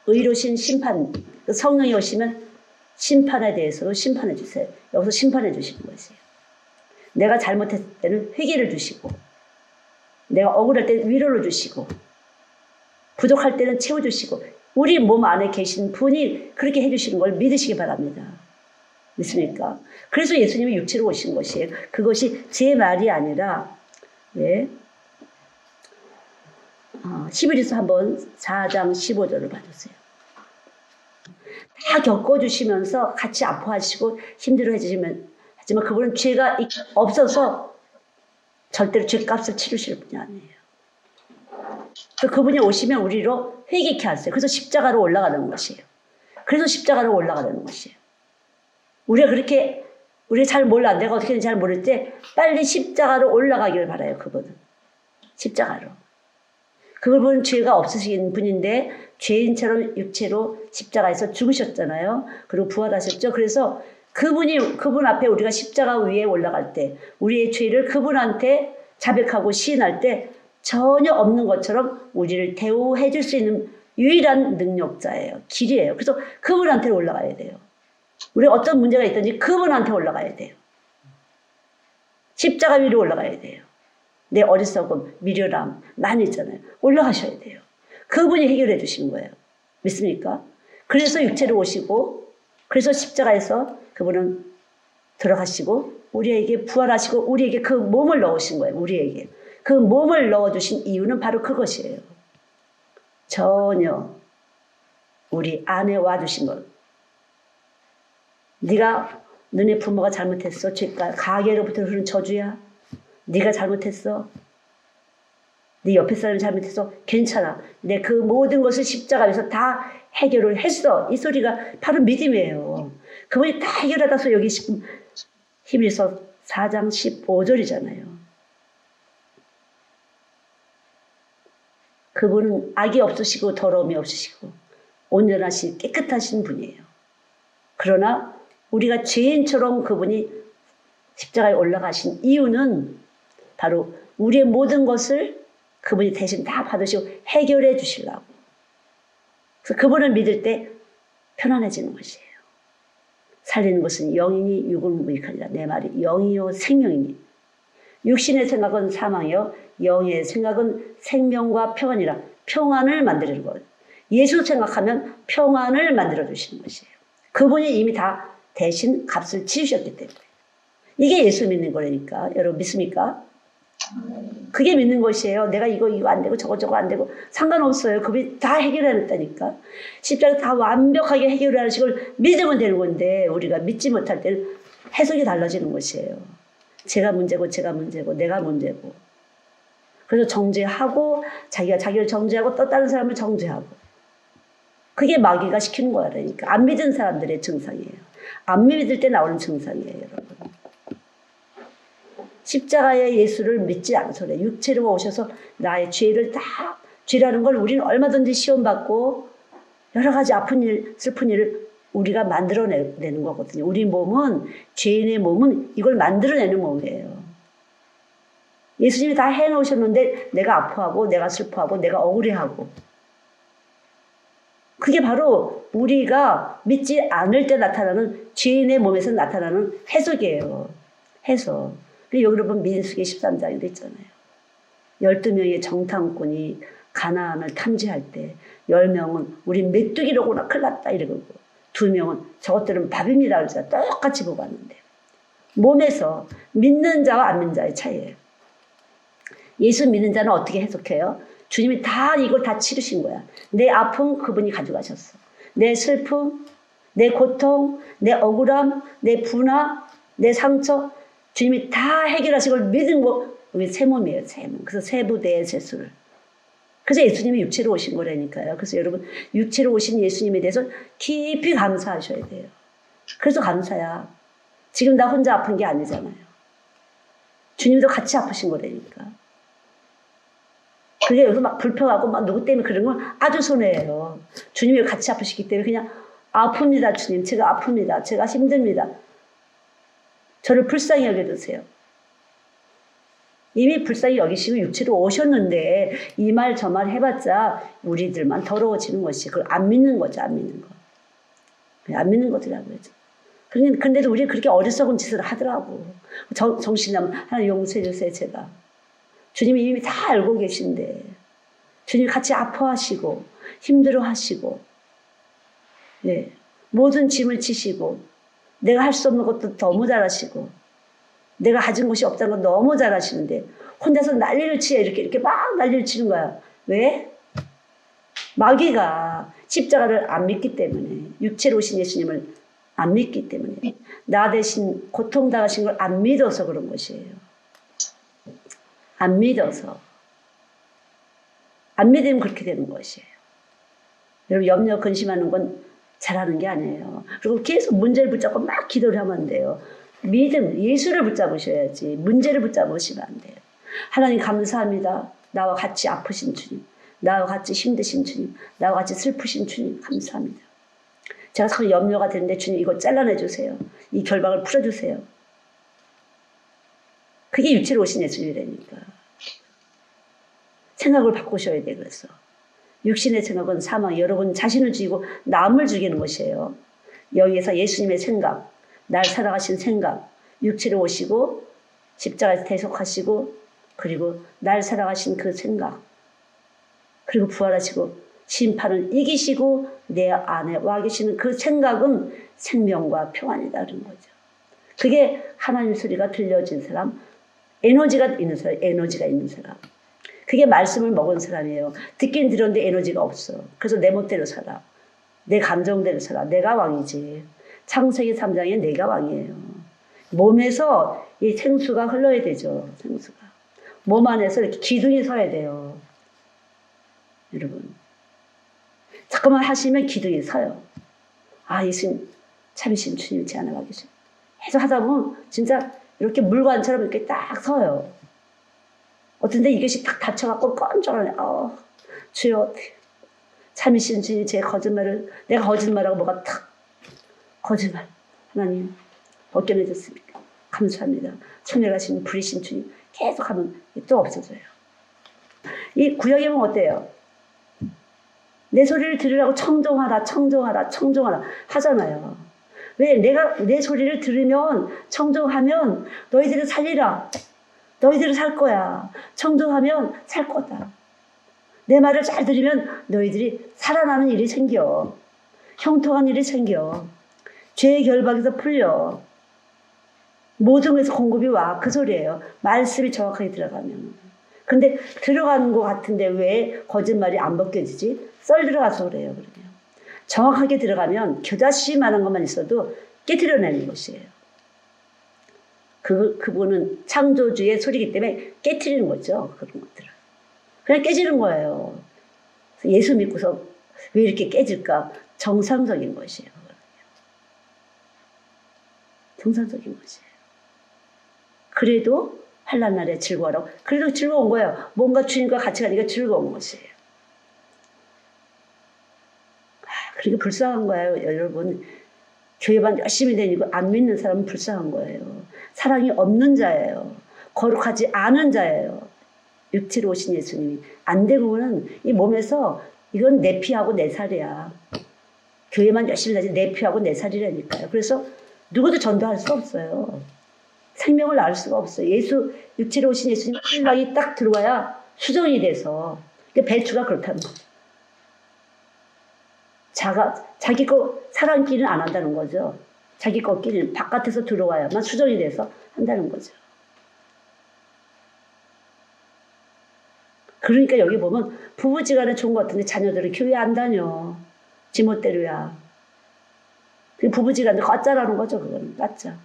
의로우신 심판, 성령이 오시면 심판에 대해서도 심판해 주세요. 여기서 심판해 주시는 것이에요. 내가 잘못했을 때는 회개를 주시고, 내가 억울할 때는 위로를 주시고, 부족할 때는 채워주시고, 우리 몸 안에 계신 분이 그렇게 해주시는 걸 믿으시기 바랍니다. 믿습니까? 그래서 예수님이 육체로 오신 것이에요. 그것이 제 말이 아니라, 네. 히브리서 한번 4장 15절을 봐주세요. 다 겪어주시면서 같이 아파하시고 힘들어 해주시면, 하지만 그분은 죄가 없어서 절대로 죄값을 치르실 분이 아니에요. 그분이 오시면 우리로 회개케 하세요. 그래서 십자가로 올라가는 것이에요. 그래서 십자가로 올라가는 것이에요. 우리가 그렇게, 우리가 잘 몰라. 내가 어떻게 하는지 잘 모를 때 빨리 십자가로 올라가기를 바라요. 그분은. 십자가로. 그분은 죄가 없으신 분인데 죄인처럼 육체로 십자가에서 죽으셨잖아요. 그리고 부활하셨죠. 그래서 그분 앞에 우리가 십자가 위에 올라갈 때 우리의 죄를 그분한테 자백하고 시인할 때 전혀 없는 것처럼 우리를 대우해 줄 수 있는 유일한 능력자예요. 길이에요. 그래서 그분한테 올라가야 돼요. 우리가 어떤 문제가 있든지 그분한테 올라가야 돼요. 십자가 위로 올라가야 돼요. 내 어리석음, 미련함, 많이 있잖아요. 올라가셔야 돼요. 그분이 해결해 주신 거예요. 믿습니까? 그래서 육체로 오시고, 그래서 십자가에서 그분은 들어가시고, 우리에게 부활하시고, 우리에게 그 몸을 넣으신 거예요. 우리에게. 그 몸을 넣어주신 이유는 바로 그것이에요. 전혀 우리 안에 와주신 것. 네가 너네 부모가 잘못했어. 죄가 가게로부터 흐르는 저주야. 네가 잘못했어. 네 옆에 사람이 잘못했어. 괜찮아. 내 그 모든 것을 십자가에서 다 해결을 했어. 이 소리가 바로 믿음이에요. 그분이 다 해결하다서 여기 히브리서 4장 15절이잖아요. 그분은 악이 없으시고 더러움이 없으시고 온전하신 깨끗하신 분이에요. 그러나 우리가 죄인처럼 그분이 십자가에 올라가신 이유는 바로 우리의 모든 것을 그분이 대신 다 받으시고 해결해 주시려고. 그래서 그분을 믿을 때 편안해지는 것이에요. 살리는 것은 영이니 육은 무익하니라. 내 말이 영이요 생명이니. 육신의 생각은 사망이요 영의 생각은 생명과 평안이라. 평안을 만드는 거예요. 예수 생각하면 평안을 만들어 주시는 것이에요. 그분이 이미 다 대신 값을 치르셨기 때문에. 이게 예수 믿는 거라니까. 여러분 믿습니까? 그게 믿는 것이에요. 내가 이거 안 되고 저거 안 되고 상관없어요. 그분이 다 해결해냈다니까. 십자가 다 완벽하게 해결하는 걸 믿으면 되는 건데 우리가 믿지 못할 때는 해석이 달라지는 것이에요. 제가 문제고 내가 문제고. 그래서 정죄하고 자기가 자기를 정죄하고 또 다른 사람을 정죄하고. 그게 마귀가 시키는 거라니까. 안 믿은 사람들의 증상이에요. 안 믿을 때 나오는 증상이에요, 여러분. 십자가의 예수를 믿지 않아서 육체로 오셔서 나의 죄를 다, 죄라는 걸 우리는 얼마든지 시험받고 여러 가지 아픈 일, 슬픈 일을 우리가 만들어내는 거거든요. 우리 몸은, 죄인의 몸은 이걸 만들어내는 몸이에요. 예수님이 다 해놓으셨는데 내가 아파하고 내가 슬퍼하고 내가 억울해하고 그게 바로 우리가 믿지 않을 때 나타나는 죄인의 몸에서 나타나는 해석이에요. 해석. 여기 여러분 민수기 13장에도 있잖아요. 12명의 정탐꾼이 가나안을 탐지할 때 10명은 우리 메뚜기로구나 큰일 났다 이러고 2명은 저것들은 밥입니다. 그래서 똑같이 보고 왔는데 몸에서 믿는 자와 안 믿는 자의 차이예요. 예수 믿는 자는 어떻게 해석해요? 주님이 다 이걸 다 치르신 거야. 내 아픔 그분이 가져가셨어. 내 슬픔, 내 고통, 내 억울함, 내 분화, 내 상처 주님이 다 해결하신 걸 믿은 거 여기 새 몸이에요. 새 몸. 그래서 새 부대의 제수를. 그래서 예수님이 육체로 오신 거라니까요. 그래서 여러분 육체로 오신 예수님에 대해서 깊이 감사하셔야 돼요. 그래서 감사야. 지금 나 혼자 아픈 게 아니잖아요. 주님도 같이 아프신 거라니까. 그게 여기서 막 불평하고 막 누구 때문에 그런 건 아주 손해예요. 주님이 같이 아프시기 때문에 그냥 아픕니다. 주님. 제가 아픕니다. 제가 힘듭니다. 저를 불쌍히 여겨주세요. 이미 불쌍히 여기시고 육체로 오셨는데 이 말 저 말 해봤자 우리들만 더러워지는 것이 그걸 안 믿는 거죠. 안 믿는 거. 안 믿는 것이라고 그러죠. 근데도 우리 그렇게 어리석은 짓을 하더라고. 정신나면 하나님 용서해 주세요. 제가. 주님이 이미 다 알고 계신데 주님이 같이 아파하시고 힘들어하시고 예, 모든 짐을 지시고 내가 할 수 없는 것도 너무 잘하시고 내가 가진 것이 없다는 건 너무 잘하시는데 혼자서 난리를 치해 이렇게 막 난리를 치는 거야. 왜? 마귀가 십자가를 안 믿기 때문에 육체로 오신 예수님을 안 믿기 때문에 나 대신 고통당하신 걸 안 믿어서 그런 것이에요. 안 믿어서. 안 믿으면 그렇게 되는 것이에요. 여러분 염려 근심하는 건 잘하는 게 아니에요. 그리고 계속 문제를 붙잡고 막 기도를 하면 안 돼요. 믿음, 예수를 붙잡으셔야지 문제를 붙잡으시면 안 돼요. 하나님 감사합니다. 나와 같이 아프신 주님, 나와 같이 힘드신 주님, 나와 같이 슬프신 주님 감사합니다. 제가 참 염려가 되는데 주님 이거 잘라내 주세요. 이 결박을 풀어주세요. 그게 육체로 오신 예수님이라니까. 생각을 바꾸셔야 돼. 그래서 육신의 생각은 사망, 여러분 자신을 죽이고 남을 죽이는 것이에요. 여기에서 예수님의 생각, 날 살아가신 생각, 육체로 오시고 십자가에서 대속하시고 그리고 날 살아가신 그 생각 그리고 부활하시고 심판을 이기시고 내 안에 와 계시는 그 생각은 생명과 평안이다는 거죠. 그게 하나님 소리가 들려진 사람, 에너지가 있는 사람, 에너지가 있는 사람. 그게 말씀을 먹은 사람이에요. 듣긴 들었는데 에너지가 없어. 그래서 내 멋대로 살아. 내 감정대로 살아. 내가 왕이지. 창세기 3장에 내가 왕이에요. 몸에서 이 생수가 흘러야 되죠. 생수가. 몸 안에서 이렇게 기둥이 서야 돼요. 여러분. 잠깐만 하시면 기둥이 서요. 아, 예수님 참이신 주님 제 안에 와 계셔. 계속 하다 보면 진짜 이렇게 물관처럼 이렇게 딱 서요. 어떤데 이것이 딱 닫혀갖고 건조하네. 주여 참이신 주님 제 거짓말을 내가 거짓말하고 뭐가 탁 거짓말 하나님 벗겨내줬습니까? 감사합니다. 청결하신 불이신 주님 계속하면 또 없어져요. 이 구약에 보면 어때요? 내 소리를 들으라고 청종하라 하잖아요. 왜? 내가 내 소리를 들으면 청종하면 너희들을 살리라. 너희들을 살 거야. 청종하면 살 거다. 내 말을 잘 들으면 너희들이 살아나는 일이 생겨. 형통한 일이 생겨. 죄의 결박에서 풀려. 모든 것에서 공급이 와. 그 소리예요. 말씀이 정확하게 들어가면. 근데 들어가는 것 같은데 왜 거짓말이 안 벗겨지지? 썰 들어가서 그래요. 그러면. 정확하게 들어가면 겨자씨만한 것만 있어도 깨트려내는 것이에요. 그분은 창조주의 소리이기 때문에 깨트리는 거죠. 그런 것들을. 그냥 깨지는 거예요. 예수 믿고서 왜 이렇게 깨질까? 정상적인 것이에요. 정상적인 것이에요. 그래도 환난 날에 즐거워라고. 그래도 즐거운 거예요. 뭔가 주님과 같이 가니까 즐거운 것이에요. 그러니까 불쌍한 거예요. 여러분. 교회만 열심히 다니고 안 믿는 사람은 불쌍한 거예요. 사랑이 없는 자예요. 거룩하지 않은 자예요. 육체로 오신 예수님이. 안 되고는 이 몸에서 이건 내 피하고 내 살이야. 교회만 열심히 다니지 내 피하고 내 살이라니까요. 그래서 누구도 전도할 수 없어요. 생명을 낳을 수가 없어요. 육체로 오신 예수님 신랑이 딱 들어와야 수정이 돼서. 배추가 그렇다는 거죠. 자기 거 사랑끼리는 안 한다는 거죠. 자기 것끼리는 바깥에서 들어와야만 수정이 돼서 한다는 거죠. 그러니까 여기 보면 부부지간에 좋은 것 같은데 자녀들은 교회 안 다녀. 지멋대로야. 부부지간에 가짜라는 거죠. 그거는 가짜.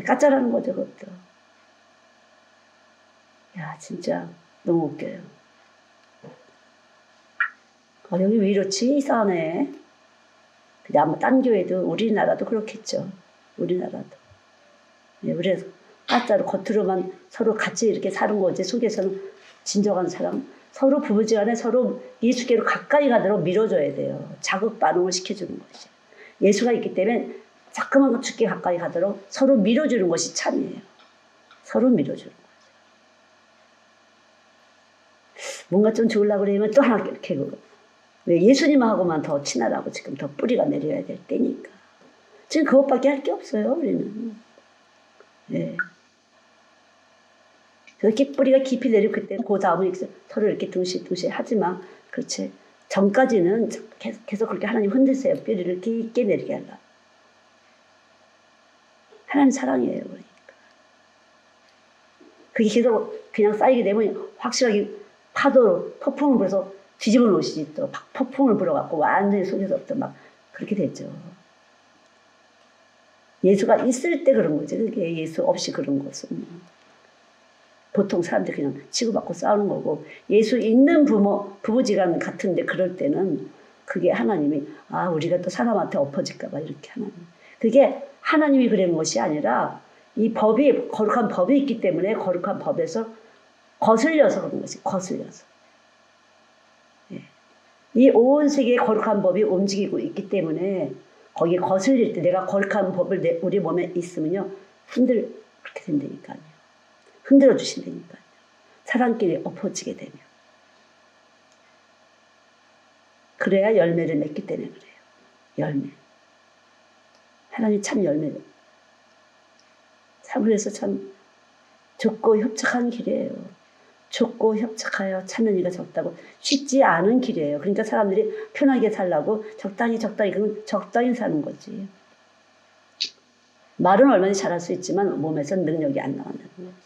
가짜라는 거죠. 그것도. 야 진짜 너무 웃겨요. 여기 왜 이렇지? 이상하네. 근데 아마 딴 교회도 우리나라도 그렇겠죠. 우리나라도. 그래서 가짜로 겉으로만 서로 같이 이렇게 사는 거지 속에서는 진정한 사랑. 서로 부부지간에 서로 예수께로 가까이 가도록 밀어줘야 돼요. 자극 반응을 시켜주는 것이. 예수가 있기 때문에 자꾸만 주께 가까이 가도록 서로 밀어주는 것이 참이에요. 서로 밀어주는 거죠. 뭔가 좀 주려고 그러면 또 하나 캐고. 왜 예수님하고만 더 친하라고 지금 더 뿌리가 내려야 될 때니까. 지금 그것밖에 할 게 없어요, 우리는. 네. 그렇게 뿌리가 깊이 내리고 그때 그 다음은 서로 이렇게 둥실둥실 하지만 그렇지. 전까지는 계속 그렇게 하나님 흔드세요. 뿌리를 깊게 내리게 하려고. 하나님 사랑이에요, 그러니까. 그게 계속 그냥 쌓이게 되면 확실하게 파도로 폭풍을 불어서 뒤집어 놓으시지 또 폭풍을 불어갖고 완전히 속에서부터 막 그렇게 됐죠. 예수가 있을 때 그런 거지. 그게 예수 없이 그런 것은. 보통 사람들이 그냥 치고받고 싸우는 거고 예수 있는 부부지간 같은데 그럴 때는 그게 하나님이 우리가 또 사람한테 엎어질까 봐 이렇게 하나님. 그게 하나님이 그런 것이 아니라 이 법이 거룩한 법이 있기 때문에 거룩한 법에서 거슬려서 그런 것이 거슬려서. 예. 이 온 세계의 거룩한 법이 움직이고 있기 때문에 거기에 거슬릴 때 내가 거룩한 법을 우리 몸에 있으면요 그렇게 된다니까요. 흔들어 주신다니까요. 사람끼리 엎어지게 되면. 그래야 열매를 맺기 때문에 그래요. 열매. 하나님 참 열매를. 그래서 참 좁고 협착한 길이에요. 좁고 협착하여 찾는 이가 적다고 쉽지 않은 길이에요. 그러니까 사람들이 편하게 살라고 적당히 그건 적당히 사는 거지. 말은 얼마나 잘할 수 있지만 몸에서 능력이 안 나온다는 거죠.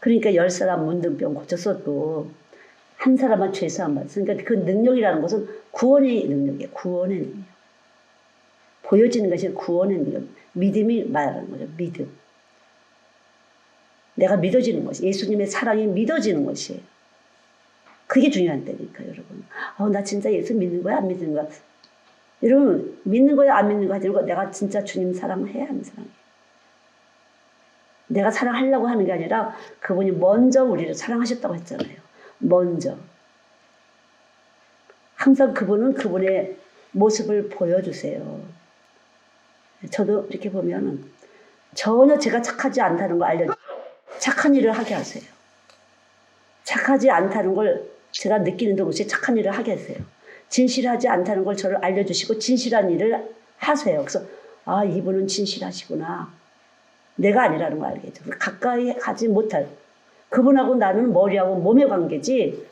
그러니까 10사람 문둥병 고쳤어도 한 사람만 죄사함 받았어요. 그러니까 그 능력이라는 것은 구원의 능력이에요. 구원의 능력. 보여지는 것이 구원의 능력. 믿음이 말하는 거죠. 믿음. 내가 믿어지는 것이 예수님의 사랑이 믿어지는 것이에요. 그게 중요한다니까 여러분. 나 진짜 예수 믿는 거야 안 믿는 거야. 여러분 믿는 거야 안 믿는 거야 하지 말고 내가 진짜 주님 사랑해야 하는 사랑이에요. 내가 사랑하려고 하는 게 아니라 그분이 먼저 우리를 사랑하셨다고 했잖아요. 먼저. 항상 그분은 그분의 모습을 보여주세요. 저도 이렇게 보면 전혀 제가 착하지 않다는 걸 알려주세요. 착한 일을 하게 하세요. 착하지 않다는 걸 제가 느끼는 동시에 착한 일을 하게 하세요. 진실하지 않다는 걸 저를 알려주시고 진실한 일을 하세요. 그래서 이분은 진실하시구나. 내가 아니라는 걸 알겠죠. 가까이 가지 못할. 그분하고 나는 머리하고 몸의 관계지.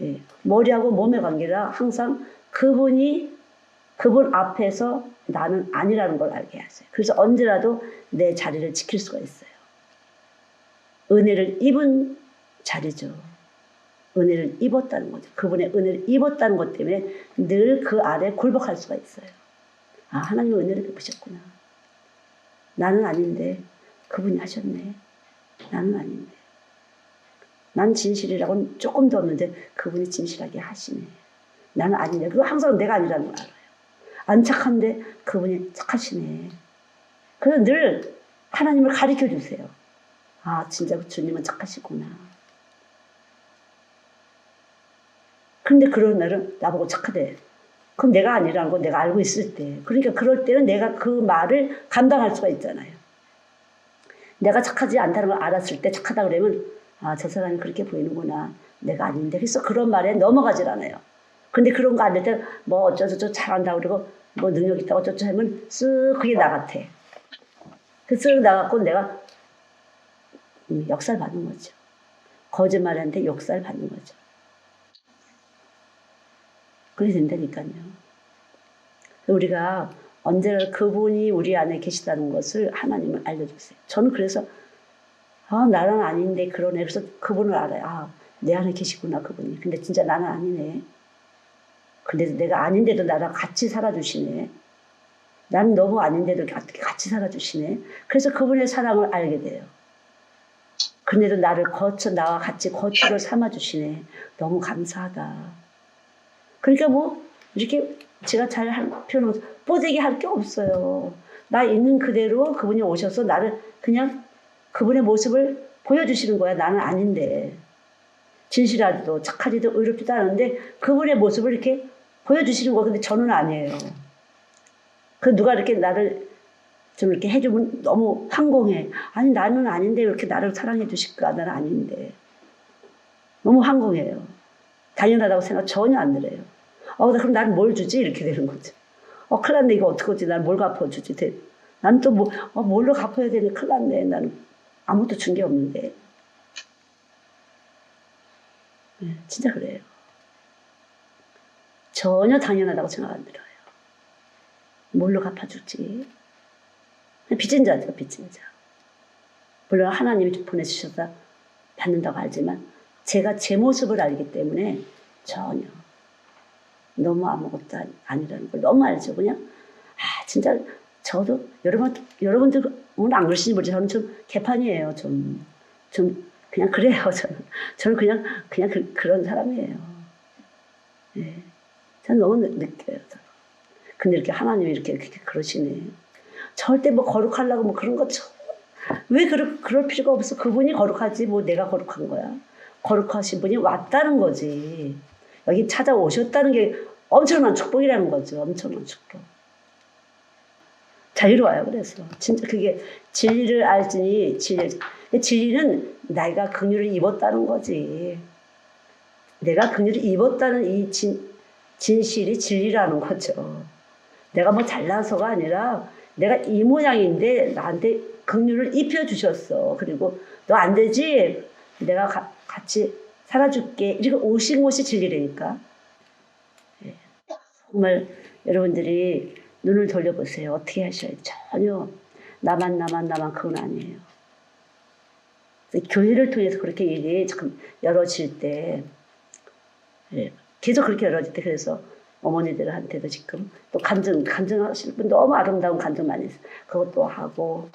예, 머리하고 몸의 관계라 항상 그분 앞에서 나는 아니라는 걸 알게 하세요. 그래서 언제라도 내 자리를 지킬 수가 있어요. 은혜를 입은 자리죠. 은혜를 입었다는 거죠. 그분의 은혜를 입었다는 것 때문에 늘 그 아래 굴복할 수가 있어요. 하나님의 은혜를 베푸셨구나. 나는 아닌데 그분이 하셨네. 나는 아닌데. 난 진실이라고는 조금도 없는데 그분이 진실하게 하시네. 나는 아닌데. 그거 항상 내가 아니라는 걸 알아요. 안 착한데 그분이 착하시네. 그래서 늘 하나님을 가르쳐 주세요. 진짜 주님은 착하시구나. 그런데 그런 날은 나보고 착하대. 그럼 내가 아니라는 거 내가 알고 있을 때. 그러니까 그럴 때는 내가 그 말을 감당할 수가 있잖아요. 내가 착하지 않다는 걸 알았을 때 착하다 그러면 저 사람이 그렇게 보이는구나. 내가 아닌데. 그래서 그런 말에 넘어가질 않아요. 근데 그런 거 안 될 때 뭐 어쩌저쩌 잘한다고 그러고 뭐 능력 있다고 어쩌저 하면 쓱 그게 나 같아. 쓱 나갖고 내가 역살 받는 거죠. 거짓말한테 역살 받는 거죠. 그렇게 된다니까요. 우리가 언제나 그분이 우리 안에 계시다는 것을 하나님은 알려주세요. 저는 그래서 나는 아닌데 그러네. 그래서 그분을 알아요. 내 안에 계시구나 그분이. 근데 진짜 나는 아니네. 근데 내가 아닌데도 나랑 같이 살아주시네. 나는 너무 아닌데도 같이 살아주시네. 그래서 그분의 사랑을 알게 돼요. 근데도 나를 나와 같이 거처를 삼아주시네. 너무 감사하다. 그러니까 이렇게 제가 잘 표현을 뽀대기 할 게 없어요. 나 있는 그대로 그분이 오셔서 나를 그냥 그분의 모습을 보여주시는 거야. 나는 아닌데. 진실하지도 착하지도 의롭지도 않은데 그분의 모습을 이렇게 보여주시는 거야. 근데 저는 아니에요. 누가 이렇게 나를 좀 이렇게 해주면 너무 황공해. 아니 나는 아닌데 이렇게 나를 사랑해 주실까? 나는 아닌데. 너무 황공해요. 당연하다고 생각 전혀 안 들어요. 그럼 나는 뭘 주지? 이렇게 되는 거죠. 큰일 났네. 이거 어떡하지? 난 뭘 갚아주지? 난 또 뭘로 갚아야 되니? 큰일 났네. 나는 아무것도 준 게 없는데. 네, 진짜 그래요. 전혀 당연하다고 생각 안 들어요. 뭘로 갚아주지? 빚진 자죠, 빚진 자. 물론 하나님이 보내주셔서 받는다고 알지만 제가 제 모습을 알기 때문에 전혀 너무 아무것도 아니라는 걸 너무 알죠. 그냥 진짜 저도 여러분들 오늘 안 그러시는지 모르지 저는 좀 개판이에요. 좀 그냥 그래요. 저는 그냥 그런 사람이에요. 네. 저는 너무 느껴요. 근데 이렇게 하나님이 이렇게 그러시네. 절대 거룩하려고 그런 거 왜 그럴 필요가 없어. 그분이 거룩하지 내가 거룩한 거야. 거룩하신 분이 왔다는 거지. 여기 찾아오셨다는 게 엄청난 축복이라는 거죠. 엄청난 축복. 자유로워요. 그래서 진짜 그게 진리를 알지니 진리는 내가 긍휼을 입었다는 거지. 내가 긍휼을 입었다는 이 진실이 진리라는 거죠. 내가 잘나서가 아니라 내가 이 모양인데 나한테 긍휼을 입혀주셨어. 그리고 너 안 되지? 내가 같이 살아줄게. 이렇게 오신 것이 진리라니까. 네. 정말 여러분들이 눈을 돌려보세요. 어떻게 하셔야 전혀 나만 그건 아니에요. 교회를 통해서 그렇게 일이 참 열어질 때 계속 그렇게 열어질 때 그래서 어머니들한테도 지금 또 간증하시는 분 너무 아름다운 간증 많이 있어요. 그것도 하고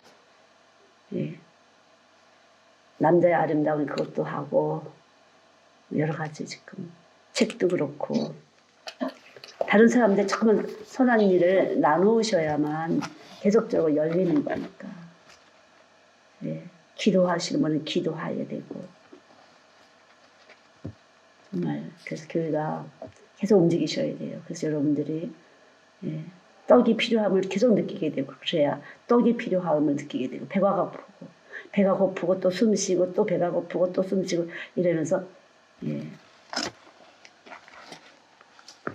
남자의 아름다운 그것도 하고 여러 가지 지금 책도 그렇고 다른 사람들 조금은 선한 일을 나누셔야만 계속적으로 열리는 거니까. 기도하시는 분은 기도해야 되고 정말 그래서 교회가 계속 움직이셔야 돼요. 그래서 여러분들이 떡이 필요함을 계속 느끼게 되고 그래야 떡이 필요함을 느끼게 되고 배가 고프고 또 숨쉬고 또 배가 고프고 또 숨쉬고 이러면서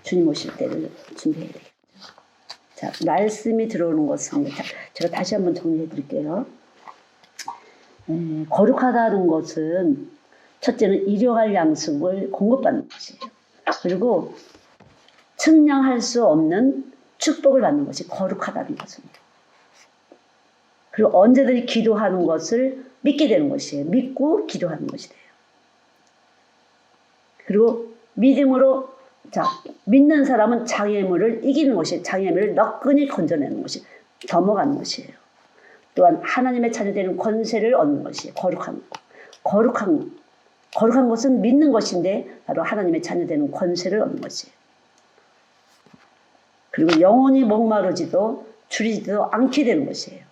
주님 오실 때를 준비해야 되겠죠. 자, 말씀이 들어오는 것은 제가 다시 한번 정리해 드릴게요. 거룩하다는 것은 첫째는 일용할 양식을 공급받는 것이에요. 그리고 측량할 수 없는 축복을 받는 것이 거룩하다는 것입니다. 그리고 언제든지 기도하는 것을 믿게 되는 것이에요. 믿고 기도하는 것이 돼요. 그리고 믿음으로 믿는 사람은 장애물을 이기는 것이 장애물을 너끈히 건져내는 것이 넘어가는 것이에요. 또한 하나님의 자녀되는 권세를 얻는 것이에요. 거룩한 것은 믿는 것인데 바로 하나님의 자녀되는 권세를 얻는 것이에요. 그리고 영원히 목마르지도 줄이지도 않게 되는 것이에요.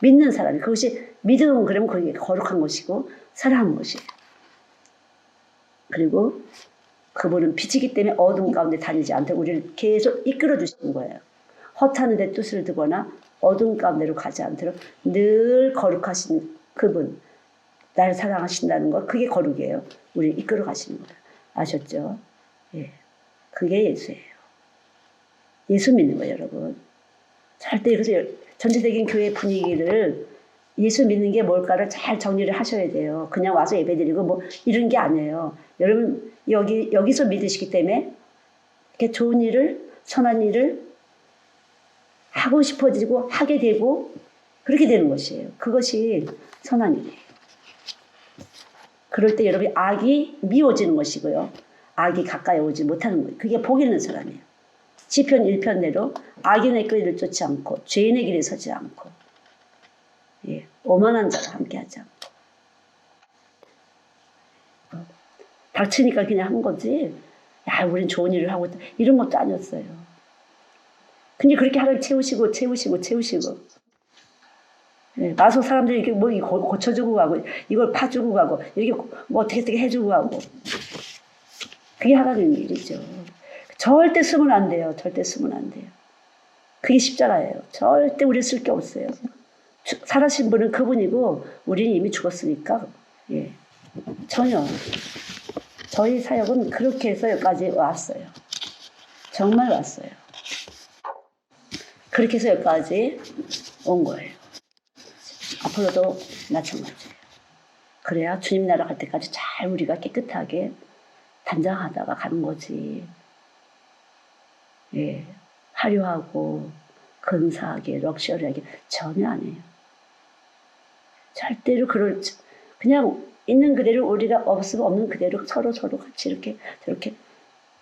믿는 사람이 그것이 믿음 그러면 그게 거룩한 것이고 사랑한 것이에요. 그리고 그분은 빛이기 때문에 어둠 가운데 다니지 않도록 우리를 계속 이끌어 주시는 거예요. 허탄한 데 뜻을 두거나 어둠 가운데로 가지 않도록 늘 거룩하신 그분, 나를 사랑하신다는 것, 그게 거룩이에요. 우리를 이끌어 가시는 거예요. 아셨죠? 그게 예수예요. 예수 믿는 거예요, 여러분. 절대 그래서 전체적인 교회 분위기를 예수 믿는 게 뭘까를 잘 정리를 하셔야 돼요. 그냥 와서 예배드리고 이런 게 아니에요. 여러분 여기서 믿으시기 때문에 이렇게 좋은 일을 선한 일을 하고 싶어지고 하게 되고 그렇게 되는 것이에요. 그것이 선한 일이에요. 그럴 때 여러분이 악이 미워지는 것이고요. 악이 가까이 오지 못하는 거예요. 그게 복 있는 사람이에요. 시편 1편대로 악인의 길을 쫓지 않고 죄인의 길에 서지 않고 오만한 자와 함께하지 않고 닥치니까 그냥 한 거지. 우린 좋은 일을 하고 있다. 이런 것도 아니었어요. 근데 그렇게 하루를 채우시고 마소 사람들이 이렇게 고쳐주고 가고 이걸 파주고 가고 이렇게 어떻게 해주고 가고 그게 하나님 일이죠. 절대 쓰면 안 돼요. 절대 쓰면 안 돼요. 그게 십자가예요. 절대 우리 쓸 게 없어요. 살아신 분은 그분이고 우리는 이미 죽었으니까 예. 전혀 저희 사역은 그렇게 해서 여기까지 왔어요. 정말 왔어요. 그렇게 해서 여기까지 온 거예요. 앞으로도 마찬가지예요. 그래야 주님 나라 갈 때까지 잘 우리가 깨끗하게 단장하다가 가는 거지. 예, 화려하고 근사하게 럭셔리하게 전혀 아니에요. 절대로 그냥 있는 그대로 우리가 없으면 없는 그대로 서로 같이 이렇게 저렇게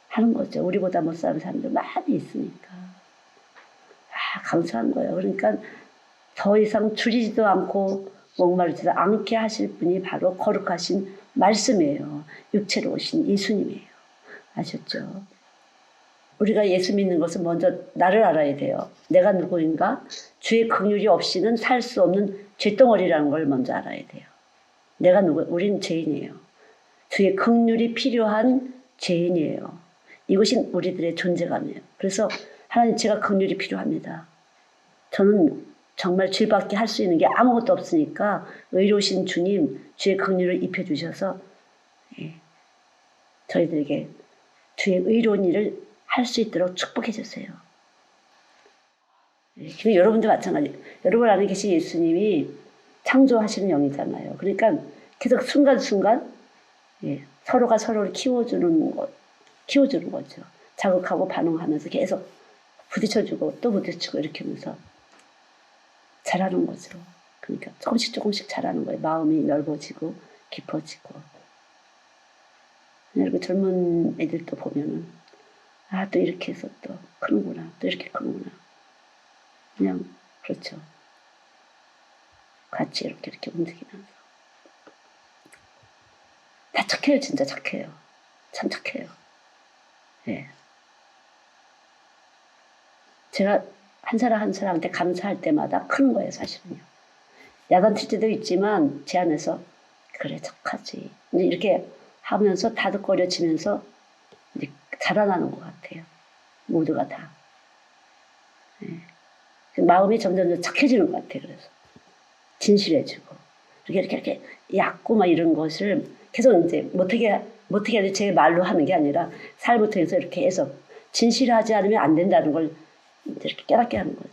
하는 거죠. 우리보다 못 사는 사람들 많이 있으니까. 감사한 거예요. 그러니까 더 이상 줄이지도 않고 목마르지도 않게 하실 분이 바로 거룩하신 말씀이에요. 육체로 오신 예수님이에요. 아셨죠? 우리가 예수 믿는 것은 먼저 나를 알아야 돼요. 내가 누구인가? 주의 긍휼이 없이는 살 수 없는 죄덩어리라는 걸 먼저 알아야 돼요. 내가 우린 죄인이에요. 주의 긍휼이 필요한 죄인이에요. 이것이 우리들의 존재감이에요. 그래서 하나님 제가 긍휼이 필요합니다. 저는 정말 죄밖에 할 수 있는 게 아무것도 없으니까 의로우신 주님 주의 긍휼을 입혀주셔서 저희들에게 주의 의로운 일을 할 수 있도록 축복해 주세요. 여러분도 마찬가지. 여러분 안에 계신 예수님이 창조하시는 영이잖아요. 그러니까 계속 순간순간 서로가 서로를 키워주는 거죠. 자극하고 반응하면서 계속 부딪혀주고 또 부딪히고 이렇게 하면서 자라는 거죠. 그러니까 조금씩 자라는 거예요. 마음이 넓어지고 깊어지고. 그리고 젊은 애들도 보면은 또 이렇게 해서 또 크는구나. 또 이렇게 크는구나. 그냥 그렇죠. 같이 이렇게 움직이면서. 다 착해요. 진짜 착해요. 참 착해요. 예. 제가 한 사람한테 감사할 때마다 크는 거예요. 사실은요. 야단칠 때도 있지만 제 안에서 그래 착하지. 이렇게 하면서 다독거려지면서 이제 자라나는 것 같아요. 모두가 다. 마음이 점점 착해지는 것 같아요. 그래서 진실해지고 이렇게 얕고 막 이런 것을 계속 이제 못하게 하지 제 말로 하는 게 아니라 삶을 통해서 이렇게 해서 진실하지 않으면 안 된다는 걸 이렇게 깨닫게 하는 거죠.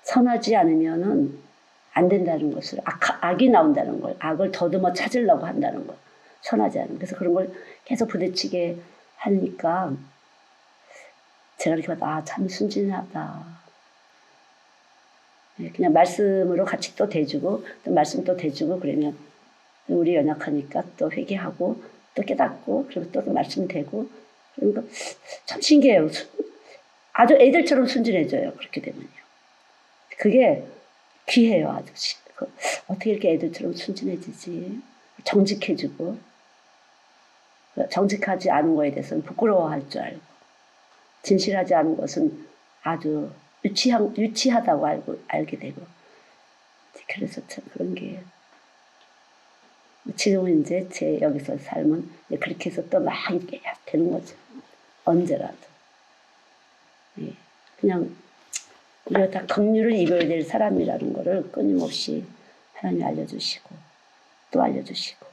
선하지 않으면은 안 된다는 것을 악이 나온다는 걸 악을 더듬어 찾으려고 한다는 걸 선하지 않은 그래서 그런 걸 계속 부딪히게 하니까 제가 이렇게 봐도 참 순진하다. 그냥 말씀으로 같이 또 대주고 또 말씀 또 대주고 그러면 우리 연약하니까 또 회개하고 또 깨닫고 그리고 또 말씀 대고 그러니까 참 신기해요. 아주 애들처럼 순진해져요. 그렇게 되면요. 그게 귀해요. 아주 어떻게 이렇게 애들처럼 순진해지지? 정직해지고 정직하지 않은 거에 대해서는 부끄러워할 줄 알고 진실하지 않은 것은 아주 유치하다고 알게 되고 그래서 참 그런 게 지금은 이제 제 여기서 삶은 그렇게 해서 또 막 이렇게 되는 거죠. 언제라도 그냥 우리가 다 긍휼을 입어야 될 사람이라는 거를 끊임없이 하나님이 알려주시고 또 알려주시고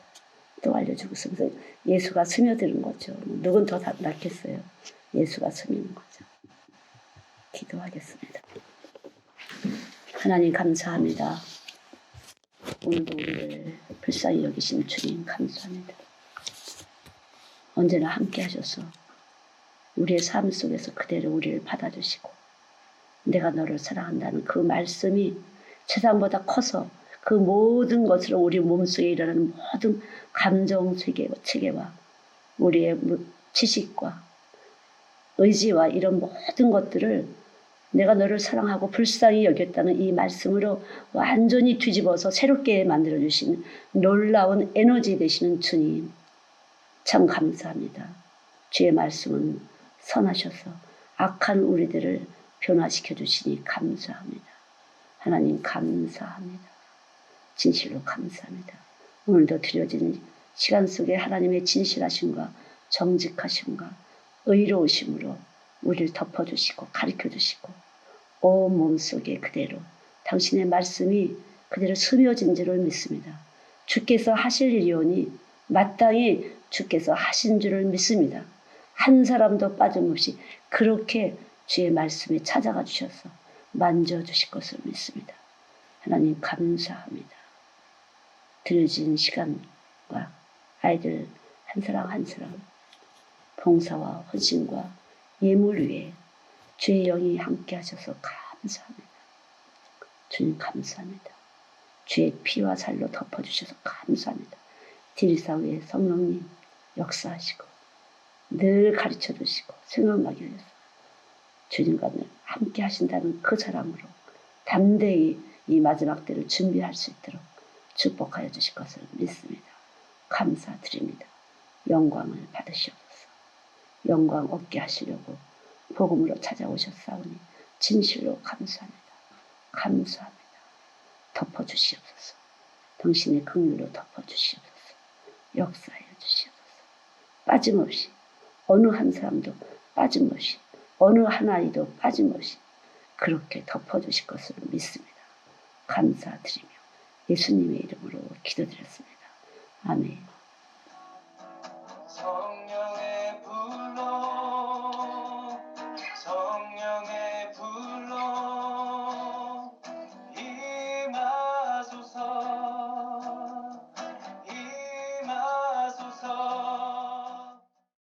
또 알려주고 그래서 예수가 스며드는 거죠. 누군 더 낫겠어요. 예수가 스미는 거죠. 기도하겠습니다. 하나님 감사합니다. 오늘도 우리를 불쌍히 여기신 주님 감사합니다. 언제나 함께 하셔서 우리의 삶 속에서 그대로 우리를 받아주시고 내가 너를 사랑한다는 그 말씀이 세상보다 커서 그 모든 것으로 우리 몸속에 일어나는 모든 감정 체계와 우리의 지식과 의지와 이런 모든 것들을 내가 너를 사랑하고 불쌍히 여겼다는 이 말씀으로 완전히 뒤집어서 새롭게 만들어주시는 놀라운 에너지 되시는 주님 참 감사합니다. 주의 말씀은 선하셔서 악한 우리들을 변화시켜 주시니 감사합니다. 하나님 감사합니다. 진실로 감사합니다. 오늘도 드려진 시간 속에 하나님의 진실하심과 정직하심과 의로우심으로 우리를 덮어주시고 가르쳐주시고 온 몸속에 그대로 당신의 말씀이 그대로 스며진 줄을 믿습니다. 주께서 하실 일이오니 마땅히 주께서 하신 줄을 믿습니다. 한 사람도 빠짐없이 그렇게 주의 말씀이 찾아가 주셔서 만져주실 것을 믿습니다. 하나님 감사합니다. 들여진 시간과 아이들 한 사람 한 사람 봉사와 헌신과 예물 위에 주의 영이 함께 하셔서 감사합니다. 주님 감사합니다. 주의 피와 살로 덮어주셔서 감사합니다. 딜사 위에 성령님 역사하시고 늘 가르쳐 주시고 생각나게 해서 주님과 늘 함께 하신다는 그 사랑으로 담대히 이 마지막 때를 준비할 수 있도록 축복하여 주실 것을 믿습니다. 감사드립니다. 영광을 받으시옵소서. 영광 얻게 하시려고 복음으로 찾아오셨사오니 진실로 감사합니다. 감사합니다. 덮어주시옵소서. 당신의 긍휼로 덮어주시옵소서. 역사하여 주시옵소서. 빠짐없이 어느 한 사람도 빠짐없이 어느 한 아이도 빠짐없이 그렇게 덮어주실 것을 믿습니다. 감사드리며 예수님의 이름으로 기도드렸습니다. 아멘.